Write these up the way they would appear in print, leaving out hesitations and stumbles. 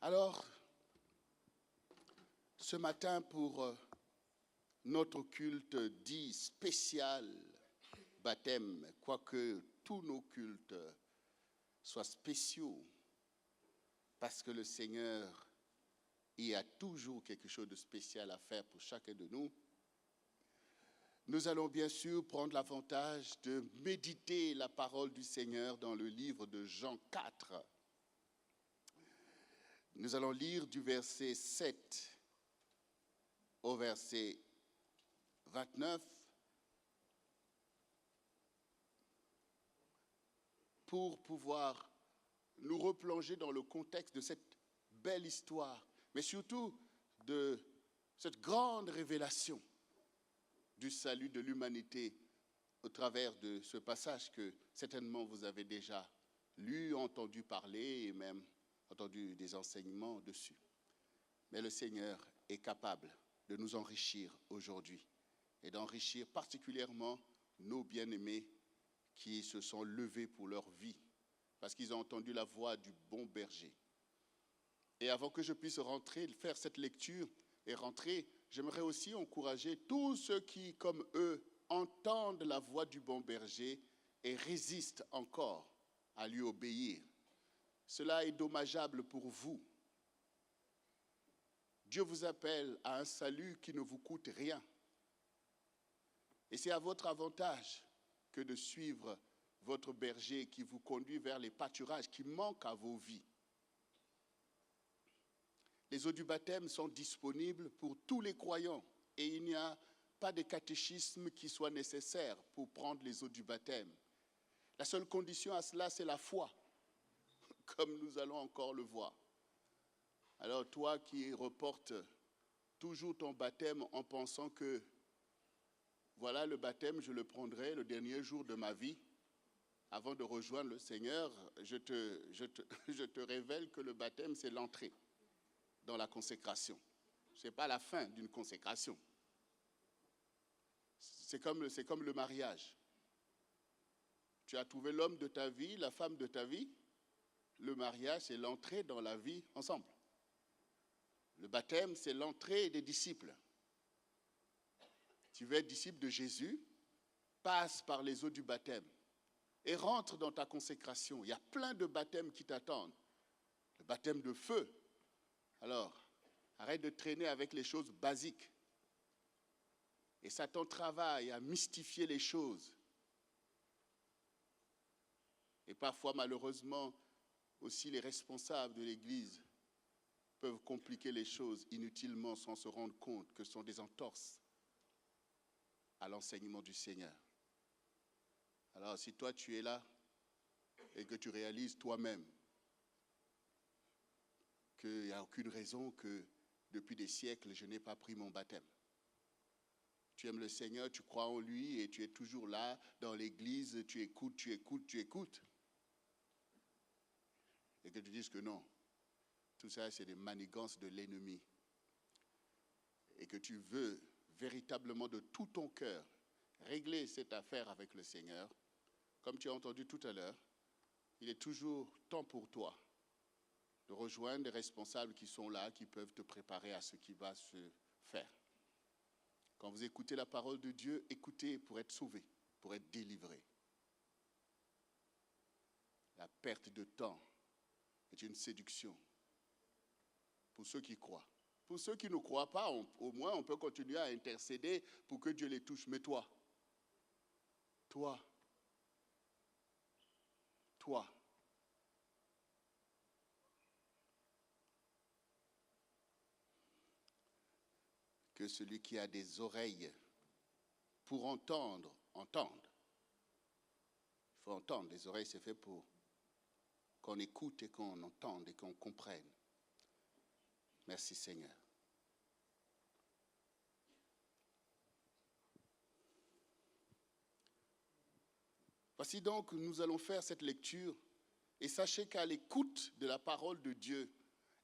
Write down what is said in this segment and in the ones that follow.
Alors, ce matin, pour notre culte dit spécial baptême, quoique tous nos cultes soient spéciaux, parce que le Seigneur y a toujours quelque chose de spécial à faire pour chacun de nous, nous allons bien sûr prendre l'avantage de méditer la parole du Seigneur dans le livre de Jean 4. Nous allons lire du verset 7 au verset 29 pour pouvoir nous replonger dans le contexte de cette belle histoire, mais surtout de cette grande révélation du salut de l'humanité au travers de ce passage que certainement vous avez déjà lu, entendu parler et même entendu des enseignements dessus. Mais le Seigneur est capable de nous enrichir aujourd'hui et d'enrichir particulièrement nos bien-aimés qui se sont levés pour leur vie parce qu'ils ont entendu la voix du bon berger. Et avant que je puisse rentrer, faire cette lecture et rentrer, j'aimerais aussi encourager tous ceux qui, comme eux, entendent la voix du bon berger et résistent encore à lui obéir. Cela est dommageable pour vous. Dieu vous appelle à un salut qui ne vous coûte rien. Et c'est à votre avantage que de suivre votre berger qui vous conduit vers les pâturages qui manquent à vos vies. Les eaux du baptême sont disponibles pour tous les croyants et il n'y a pas de catéchisme qui soit nécessaire pour prendre les eaux du baptême. La seule condition à cela, c'est la foi, comme nous allons encore le voir. Alors toi qui reportes toujours ton baptême en pensant que voilà le baptême, je le prendrai le dernier jour de ma vie, avant de rejoindre le Seigneur, je te révèle que le baptême, c'est l'entrée dans la consécration. Ce n'est pas la fin d'une consécration. C'est comme le mariage. Tu as trouvé l'homme de ta vie, la femme de ta vie. Le mariage, c'est l'entrée dans la vie ensemble. Le baptême, c'est l'entrée des disciples. Tu veux être disciple de Jésus, passe par les eaux du baptême et rentre dans ta consécration. Il y a plein de baptêmes qui t'attendent. Le baptême de feu. Alors, arrête de traîner avec les choses basiques. Et Satan travaille à mystifier les choses. Et parfois, malheureusement, aussi les responsables de l'Église peuvent compliquer les choses inutilement sans se rendre compte que ce sont des entorses à l'enseignement du Seigneur. Alors, si toi, tu es là et que tu réalises toi-même qu'il n'y a aucune raison que depuis des siècles, je n'ai pas pris mon baptême. Tu aimes le Seigneur, tu crois en lui et tu es toujours là dans l'église, tu écoutes. Et que tu dises que non, tout ça c'est des manigances de l'ennemi. Et que tu veux véritablement de tout ton cœur régler cette affaire avec le Seigneur, comme tu as entendu tout à l'heure, il est toujours temps pour toi de rejoindre des responsables qui sont là, qui peuvent te préparer à ce qui va se faire. Quand vous écoutez la parole de Dieu, écoutez pour être sauvé, pour être délivré. La perte de temps est une séduction pour ceux qui croient. Pour ceux qui ne croient pas, au moins on peut continuer à intercéder pour que Dieu les touche. Mais toi, que celui qui a des oreilles pour entendre, entende. Il faut entendre, les oreilles c'est fait pour qu'on écoute et qu'on entende et qu'on comprenne. Merci Seigneur. Voici donc, nous allons faire cette lecture et sachez qu'à l'écoute de la parole de Dieu,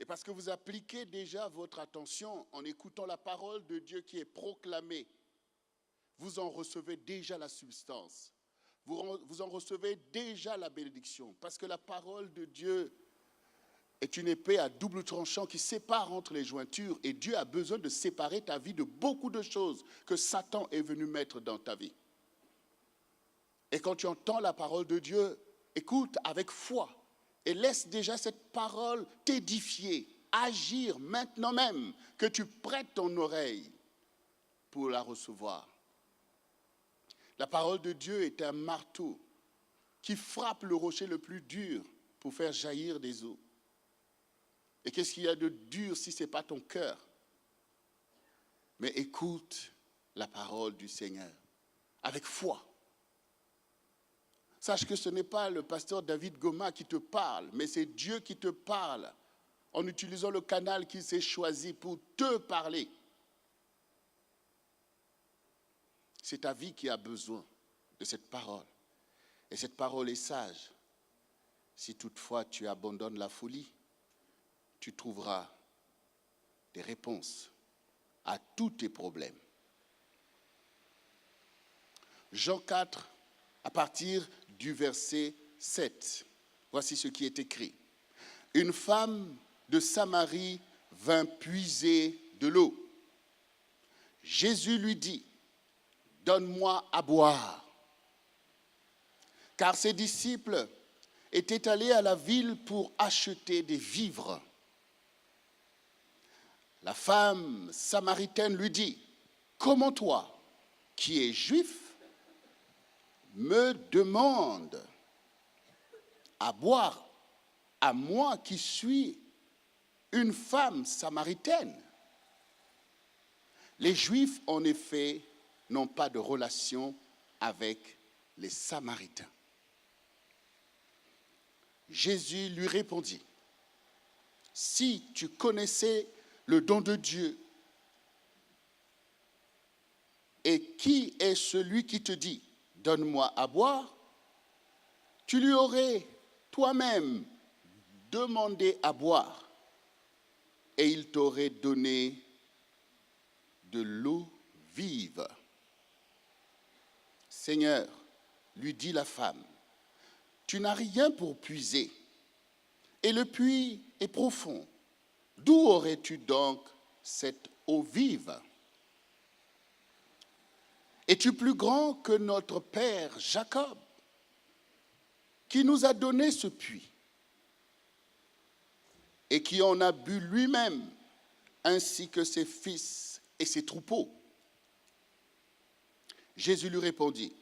et parce que vous appliquez déjà votre attention en écoutant la parole de Dieu qui est proclamée, vous en recevez déjà la substance. Vous en recevez déjà la bénédiction. Parce que la parole de Dieu est une épée à double tranchant qui sépare entre les jointures, et Dieu a besoin de séparer ta vie de beaucoup de choses que Satan est venu mettre dans ta vie. Et quand tu entends la parole de Dieu, écoute avec foi et laisse déjà cette parole t'édifier, agir maintenant même, que tu prêtes ton oreille pour la recevoir. La parole de Dieu est un marteau qui frappe le rocher le plus dur pour faire jaillir des eaux. Et qu'est-ce qu'il y a de dur si ce n'est pas ton cœur? Mais écoute la parole du Seigneur avec foi. Sache que ce n'est pas le pasteur David Goma qui te parle, mais c'est Dieu qui te parle en utilisant le canal qu'il s'est choisi pour te parler. C'est ta vie qui a besoin de cette parole. Et cette parole est sage. Si toutefois tu abandonnes la folie, tu trouveras des réponses à tous tes problèmes. Jean 4, à partir du verset 7. Voici ce qui est écrit. Une femme de Samarie vint puiser de l'eau. Jésus lui dit, « Donne-moi à boire. » Car ses disciples étaient allés à la ville pour acheter des vivres. La femme samaritaine lui dit, « Comment toi, qui es juif, me demandes à boire à moi qui suis une femme samaritaine? » Les Juifs, en effet, n'ont pas de relation avec les Samaritains. Jésus lui répondit, « Si tu connaissais le don de Dieu, et qui est celui qui te dit, « Donne-moi à boire », tu lui aurais toi-même demandé à boire, et il t'aurait donné de l'eau vive. » Seigneur, lui dit la femme, tu n'as rien pour puiser, et le puits est profond. D'où aurais-tu donc cette eau vive? Es-tu plus grand que notre père Jacob, qui nous a donné ce puits, et qui en a bu lui-même, ainsi que ses fils et ses troupeaux? Jésus lui répondit,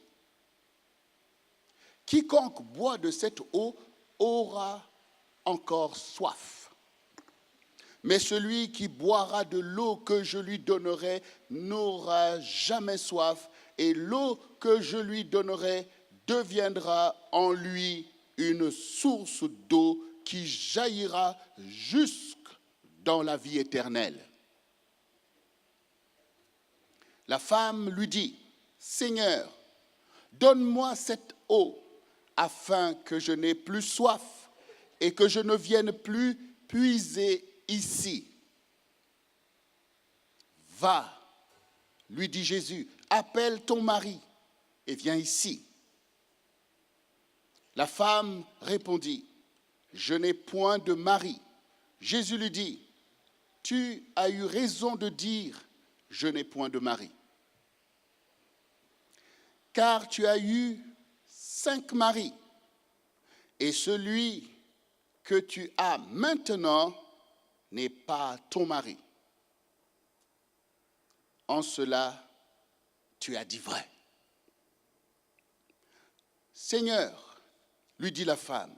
« Quiconque boit de cette eau aura encore soif. Mais celui qui boira de l'eau que je lui donnerai n'aura jamais soif, et l'eau que je lui donnerai deviendra en lui une source d'eau qui jaillira jusque dans la vie éternelle. » La femme lui dit, « Seigneur, donne-moi cette eau, afin que je n'ai plus soif et que je ne vienne plus puiser ici. » « Va, lui dit Jésus, appelle ton mari et viens ici. » La femme répondit, « Je n'ai point de mari. » Jésus lui dit, « Tu as eu raison de dire, je n'ai point de mari. Car tu as eu 5 maris, et celui que tu as maintenant n'est pas ton mari. En cela, tu as dit vrai. » « Seigneur, lui dit la femme,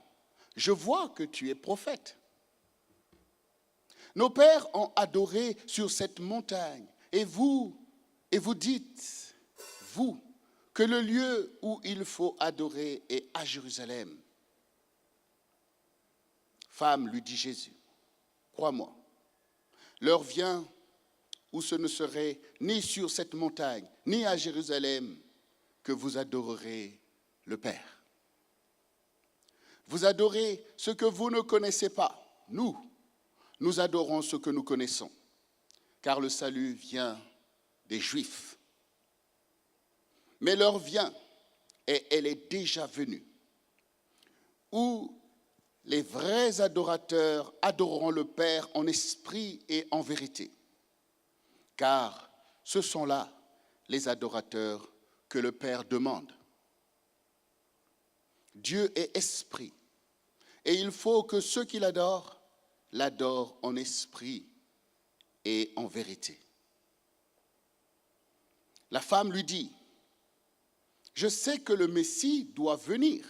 je vois que tu es prophète. Nos pères ont adoré sur cette montagne, et vous dites, vous, que le lieu où il faut adorer est à Jérusalem. » Femme, lui dit Jésus, crois-moi, l'heure vient où ce ne serait ni sur cette montagne, ni à Jérusalem que vous adorerez le Père. Vous adorez ce que vous ne connaissez pas. Nous adorons ce que nous connaissons, car le salut vient des Juifs. Mais l'heure vient, et elle est déjà venue, où les vrais adorateurs adoreront le Père en esprit et en vérité, car ce sont là les adorateurs que le Père demande. Dieu est esprit, et il faut que ceux qui l'adorent en esprit et en vérité. La femme lui dit, « Je sais que le Messie doit venir,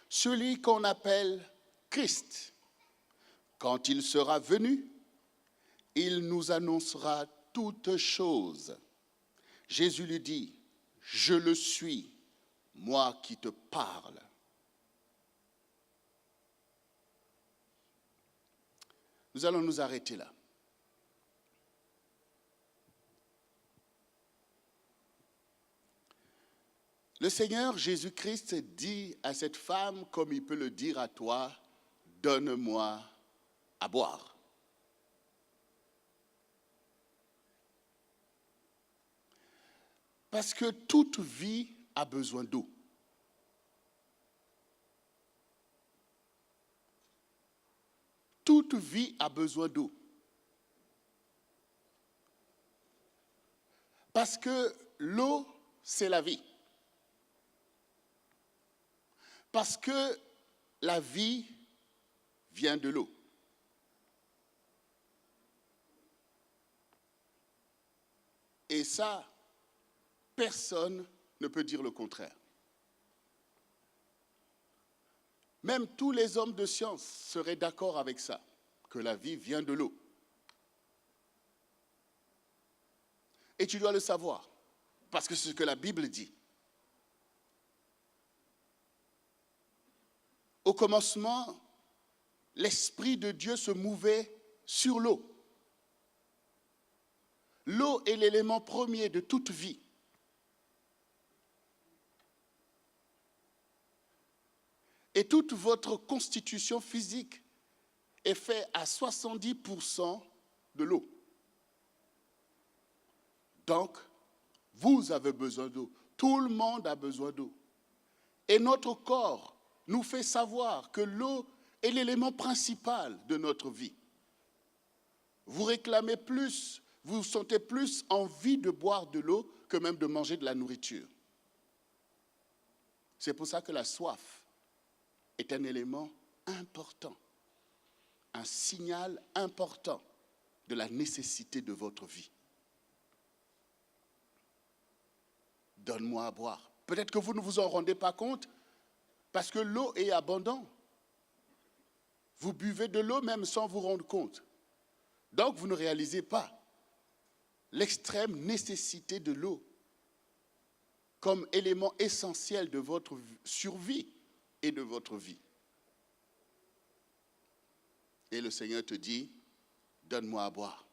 celui qu'on appelle Christ. Quand il sera venu, il nous annoncera toutes choses. » Jésus lui dit, « Je le suis, moi qui te parle. » Nous allons nous arrêter là. Le Seigneur Jésus-Christ dit à cette femme, comme il peut le dire à toi, « Donne-moi à boire. » Parce que toute vie a besoin d'eau. Toute vie a besoin d'eau. Parce que l'eau, c'est la vie. Parce que la vie vient de l'eau. Et ça, personne ne peut dire le contraire. Même tous les hommes de science seraient d'accord avec ça, que la vie vient de l'eau. Et tu dois le savoir, parce que c'est ce que la Bible dit. Au commencement, l'Esprit de Dieu se mouvait sur l'eau. L'eau est l'élément premier de toute vie. Et toute votre constitution physique est faite à 70% de l'eau. Donc, vous avez besoin d'eau. Tout le monde a besoin d'eau. Et notre corps nous fait savoir que l'eau est l'élément principal de notre vie. Vous réclamez plus, vous sentez plus envie de boire de l'eau que même de manger de la nourriture. C'est pour ça que la soif est un élément important, un signal important de la nécessité de votre vie. Donne-moi à boire. Peut-être que vous ne vous en rendez pas compte, parce que l'eau est abondante. Vous buvez de l'eau même sans vous rendre compte. Donc vous ne réalisez pas l'extrême nécessité de l'eau comme élément essentiel de votre survie et de votre vie. Et le Seigneur te dit, donne-moi à boire.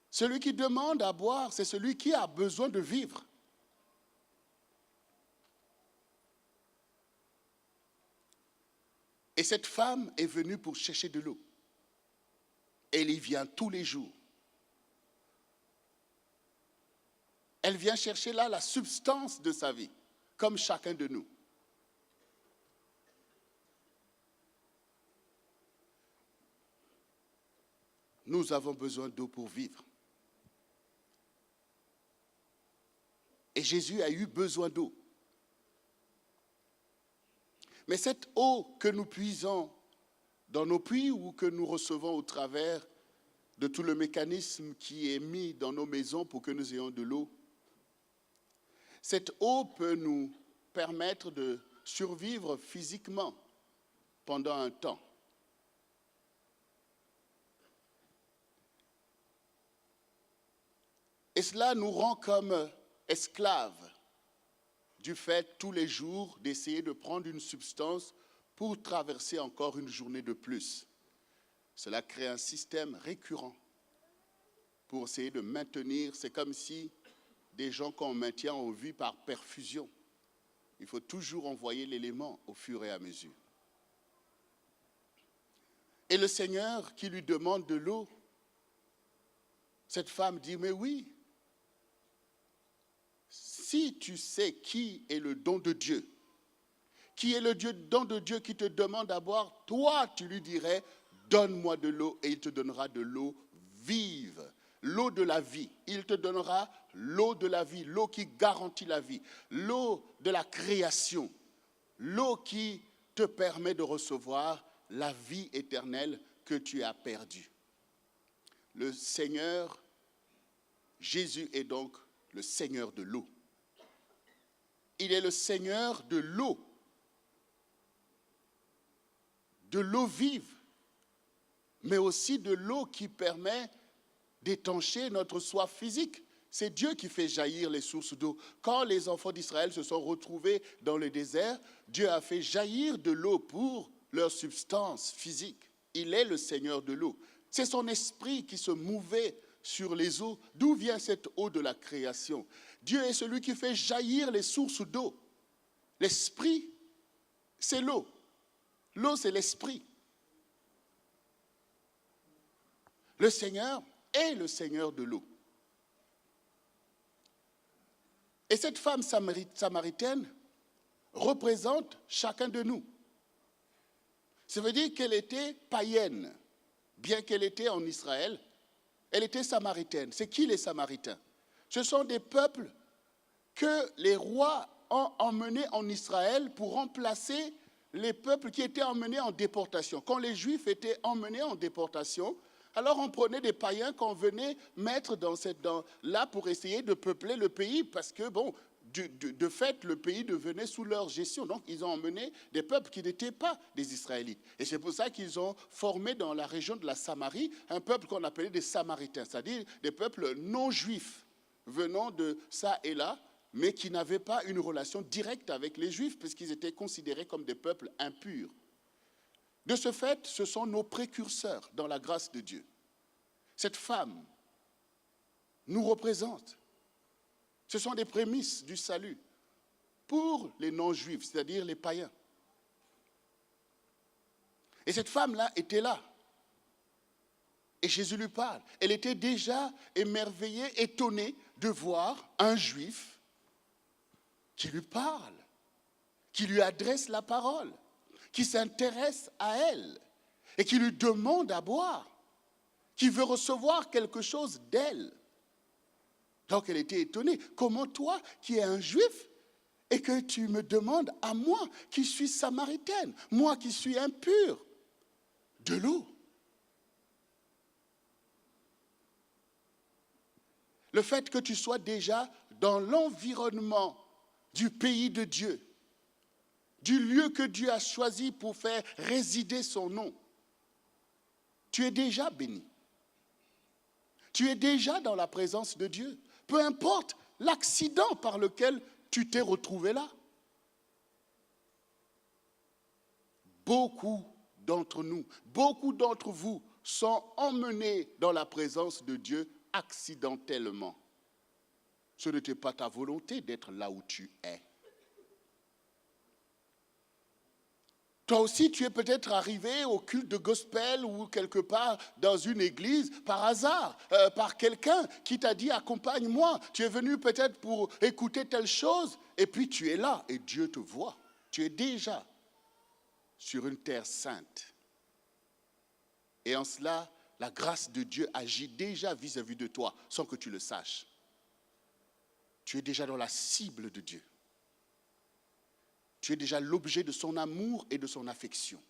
Celui qui demande à boire, c'est celui qui a besoin de vivre. Et cette femme est venue pour chercher de l'eau. Elle y vient tous les jours. Elle vient chercher là la substance de sa vie, comme chacun de nous. Nous avons besoin d'eau pour vivre. Et Jésus a eu besoin d'eau. Mais cette eau que nous puisons dans nos puits ou que nous recevons au travers de tout le mécanisme qui est mis dans nos maisons pour que nous ayons de l'eau, cette eau peut nous permettre de survivre physiquement pendant un temps. Et cela nous rend comme esclaves du fait tous les jours d'essayer de prendre une substance pour traverser encore une journée de plus. Cela crée un système récurrent pour essayer de maintenir. C'est comme si des gens qu'on maintient en vie par perfusion. Il faut toujours envoyer l'élément au fur et à mesure. Et le Seigneur qui lui demande de l'eau, cette femme dit, mais oui, si tu sais qui est le don de Dieu, qui est le don de Dieu qui te demande à boire, toi, tu lui dirais, donne-moi de l'eau et il te donnera de l'eau vive, l'eau de la vie. Il te donnera l'eau de la vie, l'eau qui garantit la vie, l'eau de la création, l'eau qui te permet de recevoir la vie éternelle que tu as perdue. Le Seigneur, Jésus est donc le Seigneur de l'eau. Il est le Seigneur de l'eau vive, mais aussi de l'eau qui permet d'étancher notre soif physique. C'est Dieu qui fait jaillir les sources d'eau. Quand les enfants d'Israël se sont retrouvés dans le désert, Dieu a fait jaillir de l'eau pour leur substance physique. Il est le Seigneur de l'eau. C'est son esprit qui se mouvait sur les eaux. D'où vient cette eau de la création? Dieu est celui qui fait jaillir les sources d'eau. L'esprit, c'est l'eau. L'eau, c'est l'esprit. Le Seigneur est le Seigneur de l'eau. Et cette femme samaritaine représente chacun de nous. Ça veut dire qu'elle était païenne. Bien qu'elle était en Israël, elle était samaritaine. C'est qui les Samaritains? Ce sont des peuples que les rois ont emmenés en Israël pour remplacer les peuples qui étaient emmenés en déportation. Quand les Juifs étaient emmenés en déportation, alors on prenait des païens qu'on venait mettre là pour essayer de peupler le pays parce que, bon, de fait, le pays devenait sous leur gestion. Donc, ils ont emmené des peuples qui n'étaient pas des Israélites. Et c'est pour ça qu'ils ont formé dans la région de la Samarie un peuple qu'on appelait des Samaritains, c'est-à-dire des peuples non juifs venant de ça et là, mais qui n'avaient pas une relation directe avec les Juifs parce qu'ils étaient considérés comme des peuples impurs. De ce fait, ce sont nos précurseurs dans la grâce de Dieu. Cette femme nous représente. Ce sont des prémices du salut pour les non-juifs, c'est-à-dire les païens. Et cette femme-là était là. Et Jésus lui parle. Elle était déjà émerveillée, étonnée de voir un juif qui lui parle, qui lui adresse la parole, qui s'intéresse à elle et qui lui demande à boire, qui veut recevoir quelque chose d'elle. Donc elle était étonnée. Comment toi, qui es un juif, et que tu me demandes à moi, qui suis samaritaine, moi qui suis impure, de l'eau? Le fait que tu sois déjà dans l'environnement du pays de Dieu, du lieu que Dieu a choisi pour faire résider son nom, tu es déjà béni. Tu es déjà dans la présence de Dieu. Peu importe l'accident par lequel tu t'es retrouvé là. Beaucoup d'entre nous, beaucoup d'entre vous sont emmenés dans la présence de Dieu accidentellement. Ce n'était pas ta volonté d'être là où tu es. Toi aussi, tu es peut-être arrivé au culte de gospel ou quelque part dans une église par hasard, par quelqu'un qui t'a dit « accompagne-moi ». Tu es venu peut-être pour écouter telle chose et puis tu es là et Dieu te voit. Tu es déjà sur une terre sainte. Et en cela, la grâce de Dieu agit déjà vis-à-vis de toi sans que tu le saches. Tu es déjà dans la cible de Dieu. Tu es déjà l'objet de son amour et de son affection.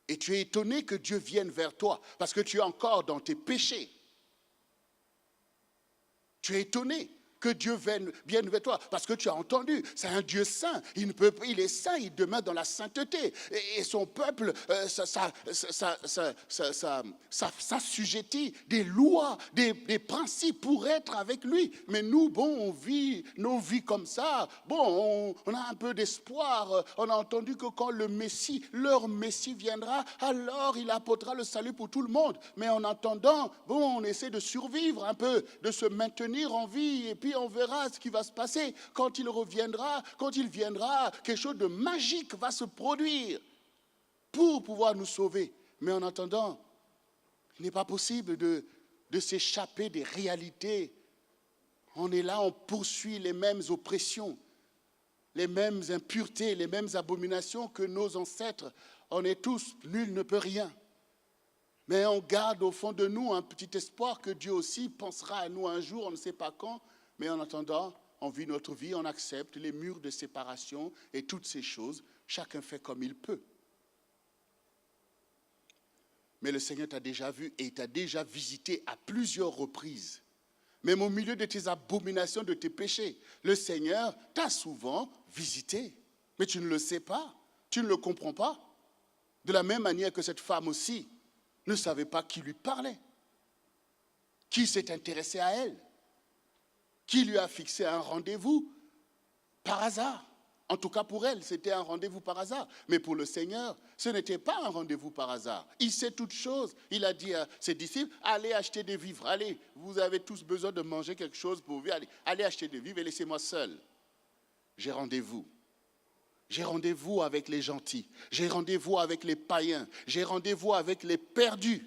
Et tu es étonné que Dieu vienne vers toi parce que tu es encore dans tes péchés. Tu es étonné que Dieu vienne vers toi parce que tu as entendu, c'est un Dieu saint, il est saint, il demeure dans la sainteté. Et son peuple s'assujettit des lois, des principes pour être avec lui. Mais nous, bon, on vit nos vies comme ça. Bon, on a un peu d'espoir. On a entendu que quand le Messie, leur Messie viendra, alors il apportera le salut pour tout le monde. Mais en attendant, bon, on essaie de survivre un peu, de se maintenir en vie et puis on verra ce qui va se passer. Quand il reviendra, quelque chose de magique va se produire pour pouvoir nous sauver. Mais en attendant, il n'est pas possible de s'échapper des réalités. On est là, on poursuit les mêmes oppressions. les mêmes impuretés, les mêmes abominations que nos ancêtres. On est tous, nul ne peut rien. Mais on garde au fond de nous un petit espoir que Dieu aussi pensera à nous un jour, on ne sait pas quand, mais en attendant, on vit notre vie, on accepte les murs de séparation et toutes ces choses. Chacun fait comme il peut. Mais le Seigneur t'a déjà vu et t'a déjà visité à plusieurs reprises. Même au milieu de tes abominations, de tes péchés, le Seigneur t'a souvent visité. Mais tu ne le sais pas, tu ne le comprends pas. De la même manière que cette femme aussi ne savait pas qui lui parlait, qui s'est intéressé à elle, qui lui a fixé un rendez-vous par hasard. En tout cas pour elle, c'était un rendez-vous par hasard. Mais pour le Seigneur, ce n'était pas un rendez-vous par hasard. Il sait toutes choses. Il a dit à ses disciples, allez acheter des vivres. Allez, vous avez tous besoin de manger quelque chose pour vivre. Allez acheter des vivres et laissez-moi seul. J'ai rendez-vous. J'ai rendez-vous avec les gentils. J'ai rendez-vous avec les païens. J'ai rendez-vous avec les perdus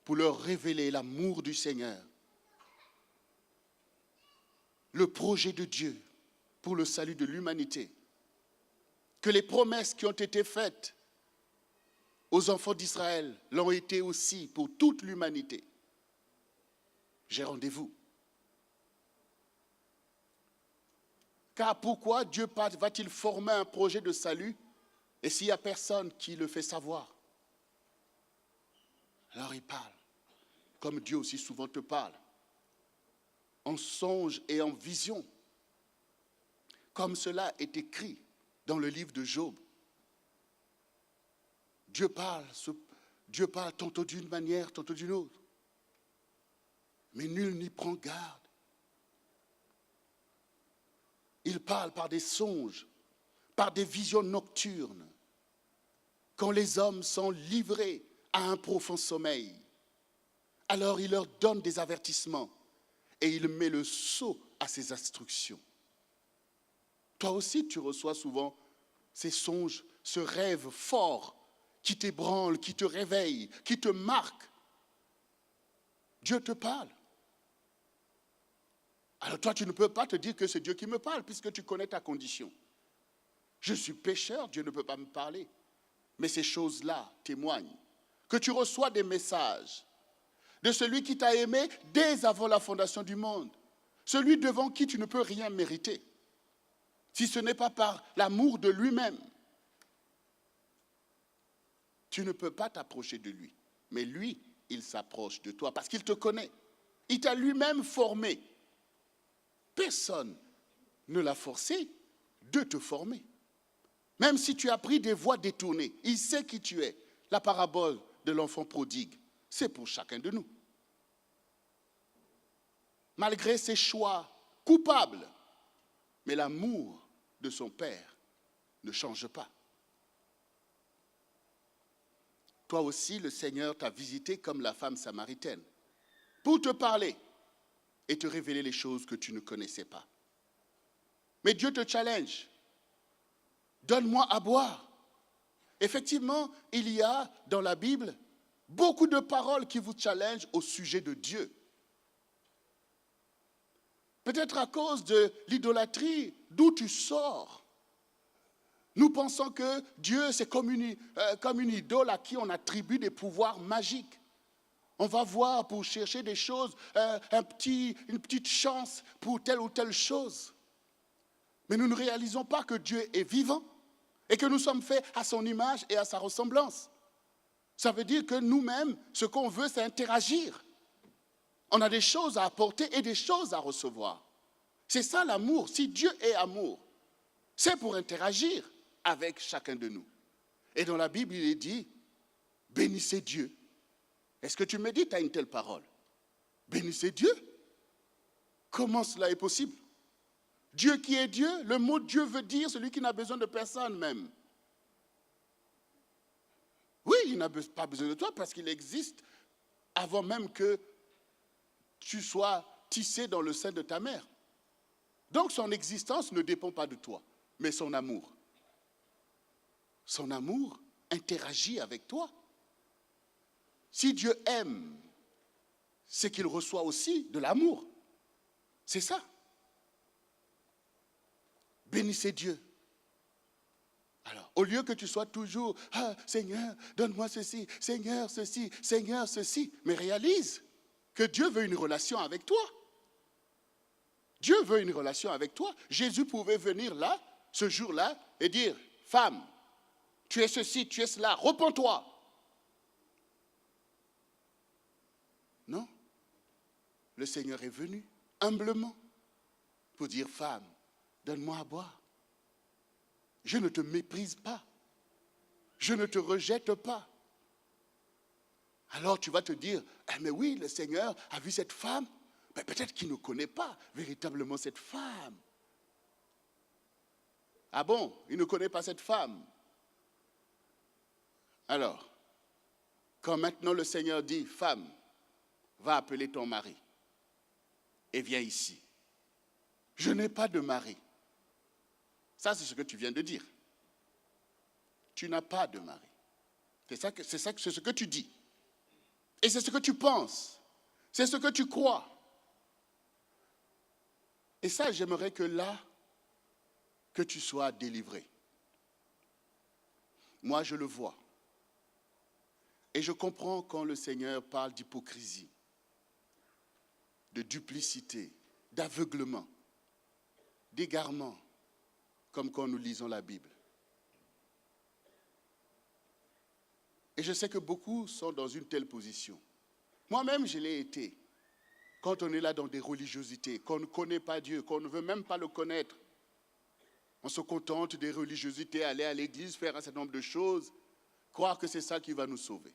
pour leur révéler l'amour du Seigneur. Le projet de Dieu pour le salut de l'humanité. Que les promesses qui ont été faites aux enfants d'Israël l'ont été aussi pour toute l'humanité. J'ai rendez-vous. Car pourquoi Dieu va-t-il former un projet de salut et s'il n'y a personne qui le fait savoir? Alors il parle, comme Dieu aussi souvent te parle, en songe et en vision, comme cela est écrit dans le livre de Job. Dieu parle tantôt d'une manière, tantôt d'une autre, mais nul n'y prend garde. Il parle par des songes, par des visions nocturnes, quand les hommes sont livrés à un profond sommeil. Alors il leur donne des avertissements et il met le sceau à ses instructions. Toi aussi, tu reçois souvent ces songes, ce rêve fort qui t'ébranle, qui te réveille, qui te marque. Dieu te parle. Alors toi, tu ne peux pas te dire que c'est Dieu qui me parle, puisque tu connais ta condition. Je suis pécheur, Dieu ne peut pas me parler. Mais ces choses-là témoignent que tu reçois des messages de celui qui t'a aimé dès avant la fondation du monde, celui devant qui tu ne peux rien mériter, si ce n'est pas par l'amour de lui-même. Tu ne peux pas t'approcher de lui, mais lui, il s'approche de toi parce qu'il te connaît. Il t'a lui-même formé. Personne ne l'a forcé de te former. Même si tu as pris des voies détournées, il sait qui tu es. La parabole de l'enfant prodigue, c'est pour chacun de nous. Malgré ses choix coupables, mais l'amour de son Père ne change pas. Toi aussi, le Seigneur t'a visité comme la femme samaritaine pour te parler et te révéler les choses que tu ne connaissais pas. Mais Dieu te challenge. Donne-moi à boire. Effectivement, il y a dans la Bible beaucoup de paroles qui vous challengent au sujet de Dieu. Peut-être à cause de l'idolâtrie d'où tu sors. Nous pensons que Dieu, c'est comme une idole à qui on attribue des pouvoirs magiques. On va voir pour chercher des choses, une petite chance pour telle ou telle chose. Mais nous ne réalisons pas que Dieu est vivant et que nous sommes faits à son image et à sa ressemblance. Ça veut dire que nous-mêmes, ce qu'on veut, c'est interagir. On a des choses à apporter et des choses à recevoir. C'est ça l'amour. Si Dieu est amour, c'est pour interagir avec chacun de nous. Et dans la Bible, il est dit, bénissez Dieu. Est-ce que tu médites à une telle parole? Bénissez Dieu? Comment cela est possible? Dieu qui est Dieu, le mot Dieu veut dire celui qui n'a besoin de personne même. Oui, il n'a pas besoin de toi parce qu'il existe avant même que tu sois tissé dans le sein de ta mère. Donc son existence ne dépend pas de toi, mais son amour. Son amour interagit avec toi. Si Dieu aime, c'est qu'il reçoit aussi de l'amour. C'est ça. Bénissez Dieu. Alors, au lieu que tu sois toujours, ah, Seigneur, donne-moi ceci, Seigneur, ceci, mais réalise que Dieu veut une relation avec toi. Dieu veut une relation avec toi. Jésus pouvait venir là, ce jour-là, et dire, femme, tu es ceci, tu es cela, repens-toi. Non, le Seigneur est venu humblement pour dire, femme, donne-moi à boire. Je ne te méprise pas. Je ne te rejette pas. Alors tu vas te dire, eh mais oui, le Seigneur a vu cette femme, mais peut-être qu'il ne connaît pas véritablement cette femme. Ah bon, il ne connaît pas cette femme. Alors, quand maintenant le Seigneur dit, femme, va appeler ton mari et viens ici. Je n'ai pas de mari. Ça, c'est ce que tu viens de dire. Tu n'as pas de mari. C'est ce que tu dis. Et c'est ce que tu penses. C'est ce que tu crois. Et ça, j'aimerais que là, que tu sois délivré. Moi, je le vois. Et je comprends quand le Seigneur parle d'hypocrisie, de duplicité, d'aveuglement, d'égarement, comme quand nous lisons la Bible. Et je sais que beaucoup sont dans une telle position. Moi-même, je l'ai été. Quand on est là dans des religiosités, qu'on ne connaît pas Dieu, qu'on ne veut même pas le connaître, on se contente des religiosités, aller à l'église, faire un certain nombre de choses, croire que c'est ça qui va nous sauver.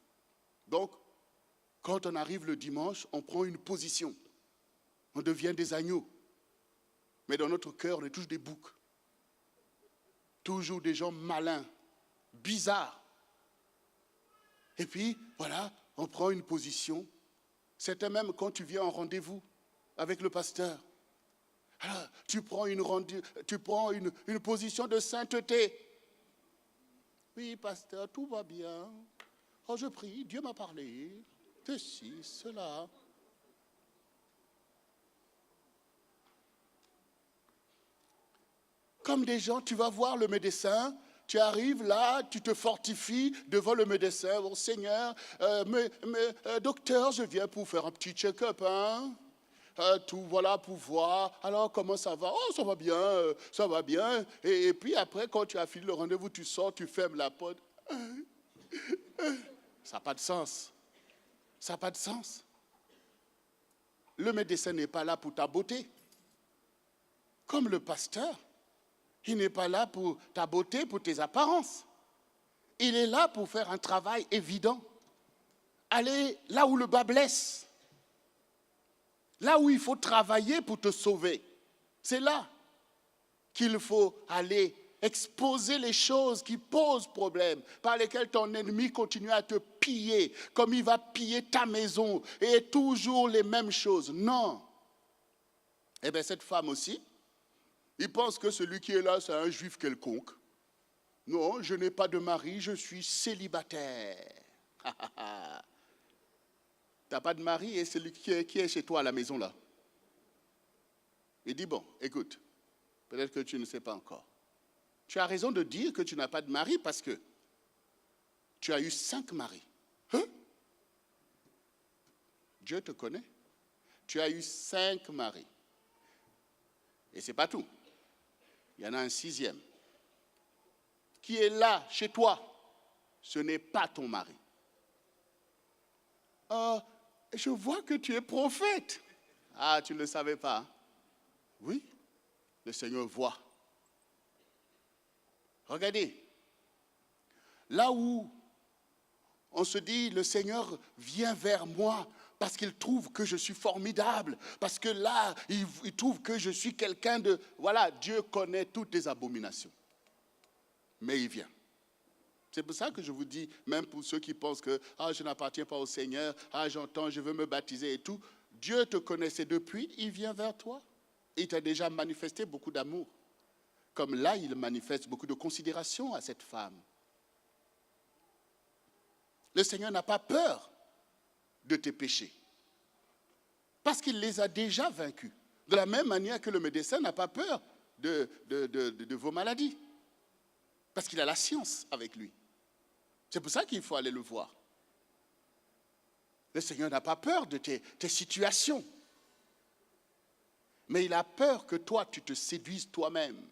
Donc, quand on arrive le dimanche, on prend une position. On devient des agneaux. Mais dans notre cœur, on est tous des boucs. Toujours des gens malins, bizarres. Et puis, voilà, on prend une position. C'était même quand tu viens en rendez-vous avec le pasteur. Alors, tu prends une position de sainteté. Oui, pasteur, tout va bien. Oh, je prie, Dieu m'a parlé. Ceci, cela. Comme des gens, tu vas voir le médecin, tu arrives là, tu te fortifies devant le médecin. Bon, Seigneur, docteur, je viens pour faire un petit check-up, hein. Tout, voilà, pour voir. Alors, comment ça va? Oh, ça va bien, ça va bien. Et puis après, quand tu as fini le rendez-vous, tu sors, tu fermes la porte. Ça n'a pas de sens. Ça n'a pas de sens. Le médecin n'est pas là pour ta beauté. Comme le pasteur, il n'est pas là pour ta beauté, pour tes apparences. Il est là pour faire un travail évident. Aller là où le bas blesse. Là où il faut travailler pour te sauver. C'est là qu'il faut aller exposer les choses qui posent problème, par lesquelles ton ennemi continue à te piller, comme il va piller ta maison, et toujours les mêmes choses. Non. Eh bien, cette femme aussi, il pense que celui qui est là, c'est un juif quelconque. Non, je n'ai pas de mari, je suis célibataire. Tu n'as pas de mari et celui qui est chez toi à la maison là. Il dit, bon, écoute, peut-être que tu ne sais pas encore. Tu as raison de dire que tu n'as pas de mari parce que tu as eu 5 maris. Hein? Dieu te connaît. Tu as eu 5 maris. Et ce n'est pas tout. Il y en a un 6e. Qui est là, chez toi. Ce n'est pas ton mari. Je vois que tu es prophète. Ah, tu ne le savais pas. Hein? Oui, le Seigneur voit. Regardez. Là où on se dit, le Seigneur vient vers moi parce qu'il trouve que je suis formidable, parce que là, il trouve que je suis quelqu'un de... Voilà, Dieu connaît toutes tes abominations. Mais il vient. C'est pour ça que je vous dis, même pour ceux qui pensent que je n'appartiens pas au Seigneur, j'entends, je veux me baptiser et tout. Dieu te connaissait depuis, il vient vers toi. Il t'a déjà manifesté beaucoup d'amour. Comme là, il manifeste beaucoup de considération à cette femme. Le Seigneur n'a pas peur de tes péchés. Parce qu'il les a déjà vaincus. De la même manière que le médecin n'a pas peur de vos maladies. Parce qu'il a la science avec lui. C'est pour ça qu'il faut aller le voir. Le Seigneur n'a pas peur de tes situations. Mais il a peur que toi, tu te séduises toi-même.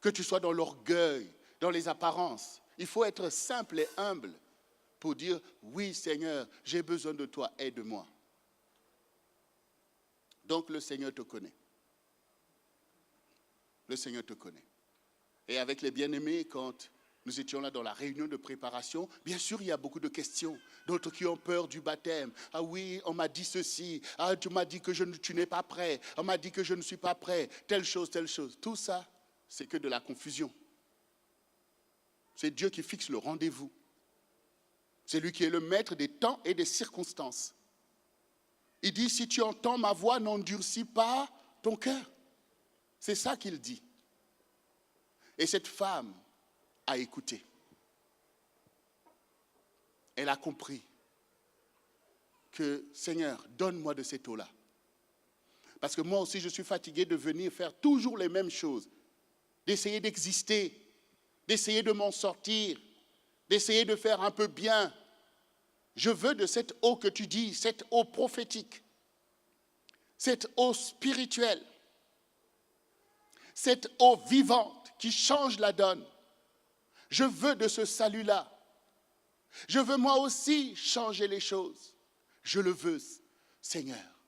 Que tu sois dans l'orgueil, dans les apparences. Il faut être simple et humble pour dire, oui Seigneur, j'ai besoin de toi, aide-moi. Donc le Seigneur te connaît. Le Seigneur te connaît. Et avec les bien-aimés, quand nous étions là dans la réunion de préparation, bien sûr, il y a beaucoup de questions. D'autres qui ont peur du baptême. Ah oui, on m'a dit ceci. Ah, tu m'as dit que tu n'es pas prêt. On m'a dit que je ne suis pas prêt. Telle chose, telle chose. Tout ça, c'est que de la confusion. C'est Dieu qui fixe le rendez-vous. C'est lui qui est le maître des temps et des circonstances. Il dit, si tu entends ma voix, n'endurcis pas ton cœur. C'est ça qu'il dit. Et cette femme a écouté. Elle a compris que, Seigneur, donne-moi de cette eau-là. Parce que moi aussi, je suis fatigué de venir faire toujours les mêmes choses. D'essayer d'exister, d'essayer de m'en sortir, d'essayer de faire un peu bien. Je veux de cette eau que tu dis, cette eau prophétique, cette eau spirituelle, cette eau vivante qui change la donne. Je veux de ce salut-là. Je veux moi aussi changer les choses. Je le veux, Seigneur.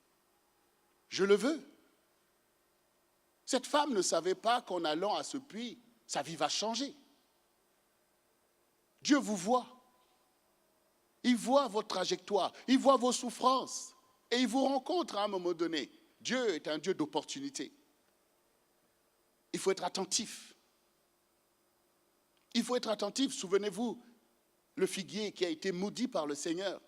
Je le veux. Cette femme ne savait pas qu'en allant à ce puits, sa vie va changer. Dieu vous voit. Il voit votre trajectoire. Il voit vos souffrances. Et il vous rencontre à un moment donné. Dieu est un Dieu d'opportunité. Il faut être attentif. Il faut être attentif. Souvenez-vous, le figuier qui a été maudit par le Seigneur.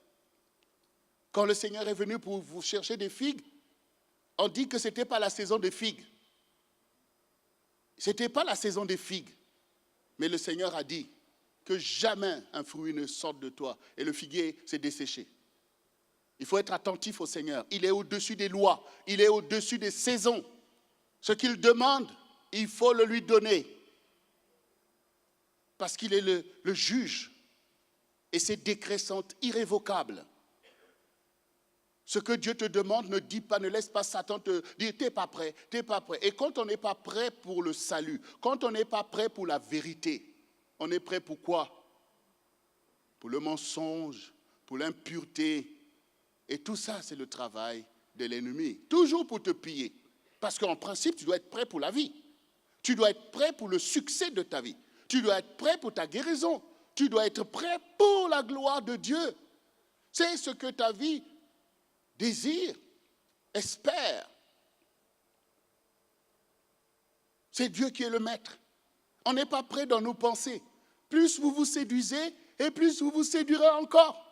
Quand le Seigneur est venu pour vous chercher des figues, on dit que ce n'était pas la saison des figues. Ce n'était pas la saison des figues. Mais le Seigneur a dit que jamais un fruit ne sorte de toi. Et le figuier s'est desséché. Il faut être attentif au Seigneur. Il est au-dessus des lois. Il est au-dessus des saisons. Ce qu'il demande, il faut le lui donner. Parce qu'il est le juge. Et ses décrets sont irrévocables. Ce que Dieu te demande, ne dis pas, ne laisse pas Satan te dire, t'es pas prêt, t'es pas prêt. Et quand on n'est pas prêt pour le salut, quand on n'est pas prêt pour la vérité, on est prêt pour quoi? Pour le mensonge, pour l'impureté. Et tout ça, c'est le travail de l'ennemi. Toujours pour te piller. Parce qu'en principe, tu dois être prêt pour la vie. Tu dois être prêt pour le succès de ta vie. Tu dois être prêt pour ta guérison. Tu dois être prêt pour la gloire de Dieu. C'est ce que ta vie désire, espère. C'est Dieu qui est le maître. On n'est pas prêt dans nos pensées. Plus vous vous séduisez, et plus vous vous séduirez encore.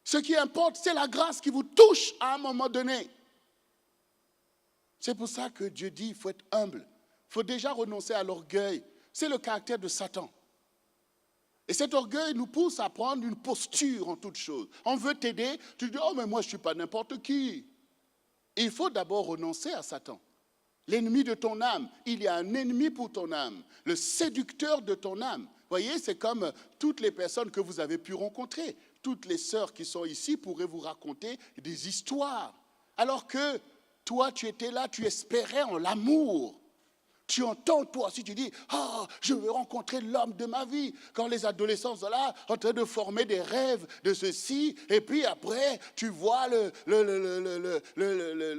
Ce qui importe, c'est la grâce qui vous touche à un moment donné. C'est pour ça que Dieu dit, il faut être humble. Il faut déjà renoncer à l'orgueil. C'est le caractère de Satan. Et cet orgueil nous pousse à prendre une posture en toute chose. On veut t'aider, tu dis, oh mais moi je ne suis pas n'importe qui. Et il faut d'abord renoncer à Satan. L'ennemi de ton âme, il y a un ennemi pour ton âme, le séducteur de ton âme. Vous voyez, c'est comme toutes les personnes que vous avez pu rencontrer. Toutes les sœurs qui sont ici pourraient vous raconter des histoires. Alors que toi, tu étais là, tu espérais en l'amour. Tu entends, toi aussi, tu dis, ah, je veux rencontrer l'homme de ma vie. Quand les adolescents sont là, en train de former des rêves de ceci, et puis après, tu vois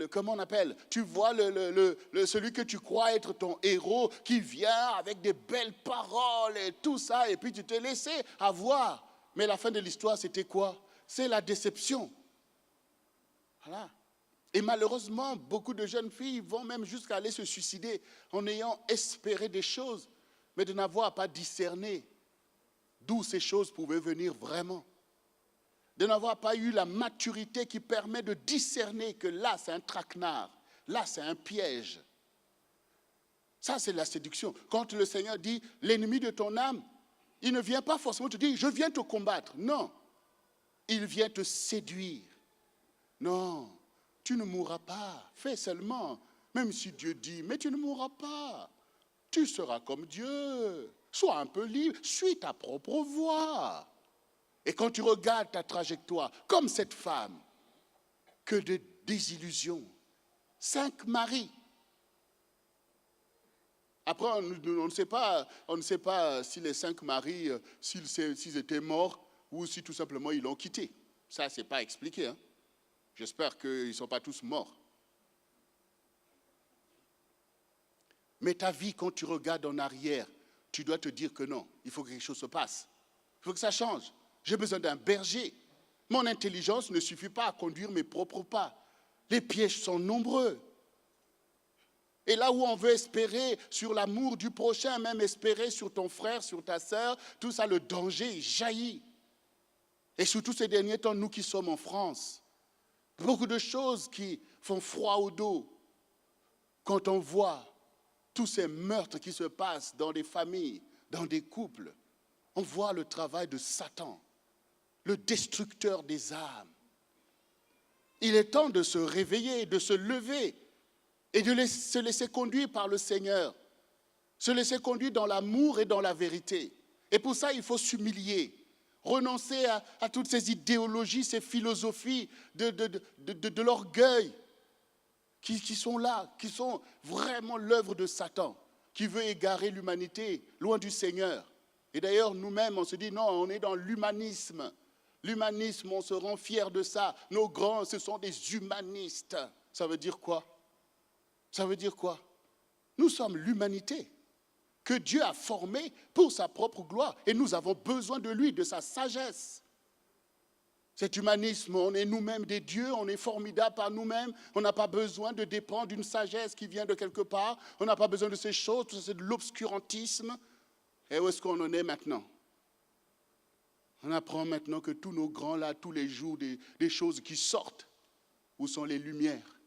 comment on appelle? Tu vois celui que tu crois être ton héros qui vient avec des belles paroles et tout ça, et puis tu t'es laissé avoir. Mais la fin de l'histoire, c'était quoi? C'est la déception. Voilà. Et malheureusement, beaucoup de jeunes filles vont même jusqu'à aller se suicider en ayant espéré des choses, mais de n'avoir pas discerné d'où ces choses pouvaient venir vraiment. De n'avoir pas eu la maturité qui permet de discerner que là, c'est un traquenard, là, c'est un piège. Ça, c'est la séduction. Quand le Seigneur dit, l'ennemi de ton âme, il ne vient pas forcément te dire, je viens te combattre. Non, il vient te séduire. Non. Tu ne mourras pas. Fais seulement Même si Dieu dit, mais tu ne mourras pas. Tu seras comme Dieu. Sois un peu libre. Suis ta propre voie. Et quand tu regardes ta trajectoire, comme cette femme, que de désillusions. 5 maris. Après, on ne sait pas si les 5 maris, s'ils étaient morts ou si tout simplement ils l'ont quitté. Ça, ce n'est pas expliqué. Hein. J'espère qu'ils ne sont pas tous morts. Mais ta vie, quand tu regardes en arrière, tu dois te dire que non, il faut que quelque chose se passe. Il faut que ça change. J'ai besoin d'un berger. Mon intelligence ne suffit pas à conduire mes propres pas. Les pièges sont nombreux. Et là où on veut espérer sur l'amour du prochain, même espérer sur ton frère, sur ta sœur, tout ça, le danger jaillit. Et surtout ces derniers temps, nous qui sommes en France, beaucoup de choses qui font froid au dos quand on voit tous ces meurtres qui se passent dans des familles, dans des couples. On voit le travail de Satan, le destructeur des âmes. Il est temps de se réveiller, de se lever et de se laisser conduire par le Seigneur, se laisser conduire dans l'amour et dans la vérité. Et pour ça, il faut s'humilier, renoncer à toutes ces idéologies, ces philosophies de l'orgueil qui sont là, qui sont vraiment l'œuvre de Satan, qui veut égarer l'humanité loin du Seigneur. Et d'ailleurs, nous-mêmes, on se dit, non, on est dans l'humanisme. L'humanisme, on se rend fier de ça. Nos grands, ce sont des humanistes. Ça veut dire quoi? Ça veut dire quoi? Nous sommes l'humanité que Dieu a formée pour sa propre gloire. Et nous avons besoin de lui, de sa sagesse. Cet humanisme, on est nous-mêmes des dieux, on est formidables par nous-mêmes. On n'a pas besoin de dépendre d'une sagesse qui vient de quelque part. On n'a pas besoin de ces choses, tout ça, c'est de l'obscurantisme. Et où est-ce qu'on en est maintenant? On apprend maintenant que tous nos grands, là, tous les jours, des choses qui sortent. Où sont les lumières?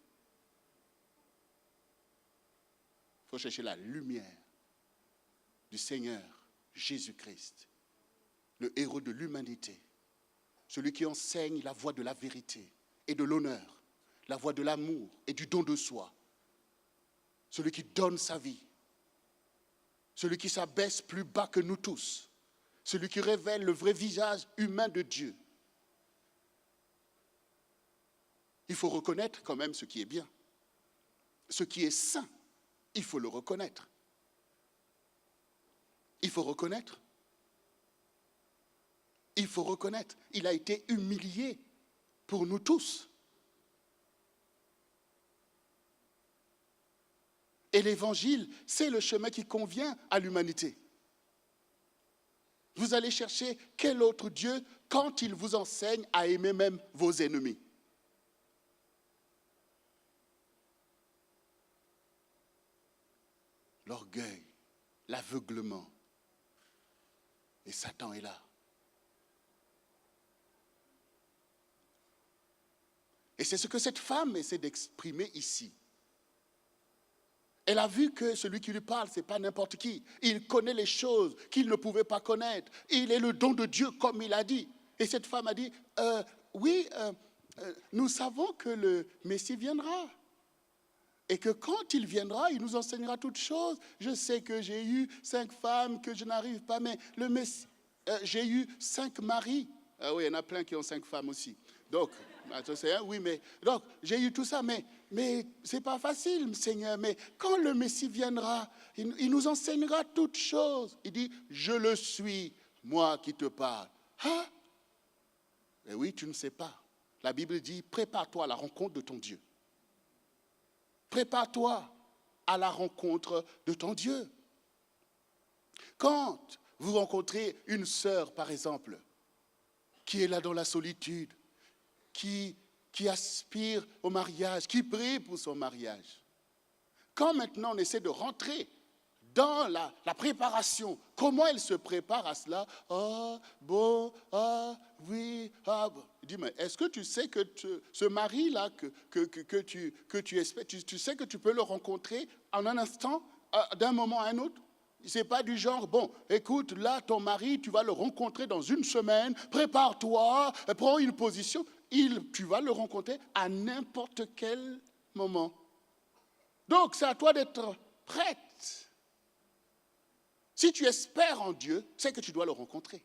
Il faut chercher la lumière du Seigneur Jésus-Christ, le héros de l'humanité, celui qui enseigne la voie de la vérité et de l'honneur, la voie de l'amour et du don de soi, celui qui donne sa vie, celui qui s'abaisse plus bas que nous tous, celui qui révèle le vrai visage humain de Dieu. Il faut reconnaître quand même ce qui est bien, ce qui est saint. Il faut le reconnaître. Il faut reconnaître. Il faut reconnaître. Il a été humilié pour nous tous. Et l'évangile, c'est le chemin qui convient à l'humanité. Vous allez chercher quel autre Dieu quand il vous enseigne à aimer même vos ennemis. L'orgueil, l'aveuglement. Et Satan est là. Et c'est ce que cette femme essaie d'exprimer ici. Elle a vu que celui qui lui parle, ce n'est pas n'importe qui. Il connaît les choses qu'il ne pouvait pas connaître. Il est le don de Dieu, comme il a dit. Et cette femme a dit, oui, nous savons que le Messie viendra. Et que quand il viendra, il nous enseignera toutes choses. Je sais que j'ai eu 5 femmes, que je n'arrive pas, mais le Messie, j'ai eu 5 maris. Ah oui, il y en a plein qui ont 5 femmes aussi. Donc, oui, mais donc j'ai eu tout ça, mais c'est pas facile, Seigneur. Mais quand le Messie viendra, il nous enseignera toutes choses. Il dit, je le suis, moi qui te parle. Hein? Mais oui, tu ne sais pas. La Bible dit, prépare-toi à la rencontre de ton Dieu. Prépare-toi à la rencontre de ton Dieu. Quand vous rencontrez une sœur, par exemple, qui est là dans la solitude, qui aspire au mariage, qui prie pour son mariage, quand maintenant on essaie de rentrer dans la préparation, comment elle se prépare à cela? Ah, bon, ah, oui, ah, bon. Il dit, mais est-ce que tu sais que ce mari-là que tu espères, tu sais que tu peux le rencontrer en un instant, d'un moment à un autre? C'est pas du genre, bon, écoute, là, ton mari, tu vas le rencontrer dans une semaine, prépare-toi, prends une position. Tu vas le rencontrer à n'importe quel moment. Donc, c'est à toi d'être prête. Si tu espères en Dieu, c'est que tu dois le rencontrer.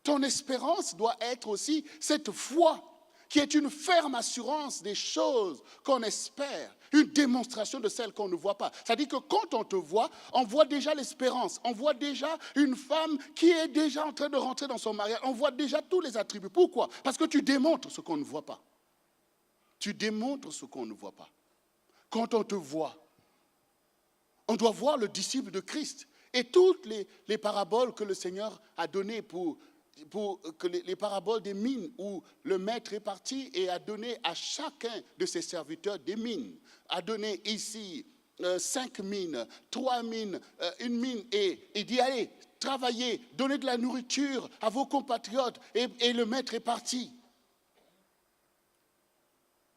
Ton espérance doit être aussi cette foi qui est une ferme assurance des choses qu'on espère, une démonstration de celles qu'on ne voit pas. C'est-à-dire que quand on te voit, on voit déjà l'espérance, on voit déjà une femme qui est déjà en train de rentrer dans son mariage, on voit déjà tous les attributs. Pourquoi? Parce que tu démontres ce qu'on ne voit pas. Tu démontres ce qu'on ne voit pas. Quand on te voit, on doit voir le disciple de Christ. Et toutes les paraboles que le Seigneur a données pour que les paraboles des mines où le maître est parti et a donné à chacun de ses serviteurs des mines, a donné ici 5 mines, 3 mines, une mine, et il dit allez, travaillez, donnez de la nourriture à vos compatriotes, et le maître est parti.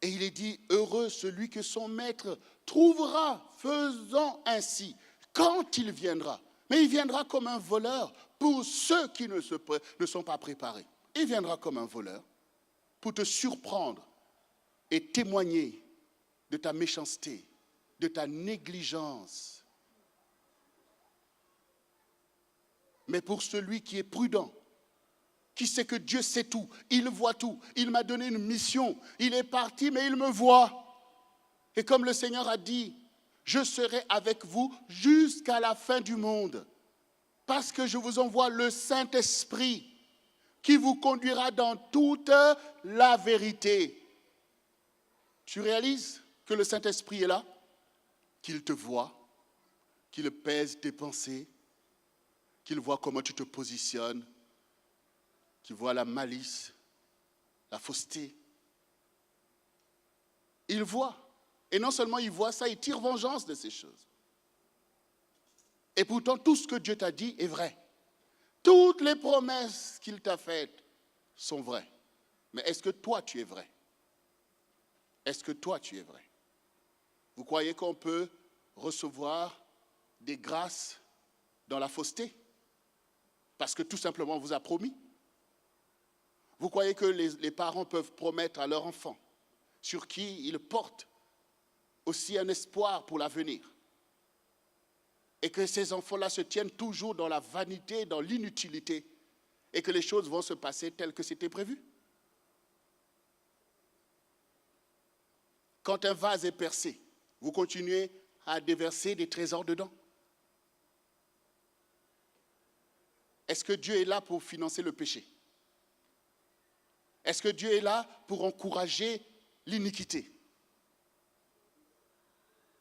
Et il est dit, heureux celui que son maître trouvera faisant ainsi, quand il viendra. Mais il viendra comme un voleur pour ceux qui ne sont pas préparés. Il viendra comme un voleur pour te surprendre et témoigner de ta méchanceté, de ta négligence. Mais pour celui qui est prudent, qui sait que Dieu sait tout, il voit tout, il m'a donné une mission, il est parti mais il me voit. Et comme le Seigneur a dit, je serai avec vous jusqu'à la fin du monde, parce que je vous envoie le Saint-Esprit qui vous conduira dans toute la vérité. Tu réalises que le Saint-Esprit est là, qu'il te voit, qu'il pèse tes pensées, qu'il voit comment tu te positionnes, qu'il voit la malice, la fausseté. Il voit. Et non seulement il voit ça, il tire vengeance de ces choses. Et pourtant, tout ce que Dieu t'a dit est vrai. Toutes les promesses qu'il t'a faites sont vraies. Mais est-ce que toi, tu es vrai? Est-ce que toi, tu es vrai? Vous croyez qu'on peut recevoir des grâces dans la fausseté? Parce que tout simplement, on vous a promis. Vous croyez que les parents peuvent promettre à leur enfant, sur qui ils portent aussi un espoir pour l'avenir, et que ces enfants-là se tiennent toujours dans la vanité, dans l'inutilité, et que les choses vont se passer telles que c'était prévu? Quand un vase est percé, vous continuez à déverser des trésors dedans? Est-ce que Dieu est là pour financer le péché? Est-ce que Dieu est là pour encourager l'iniquité?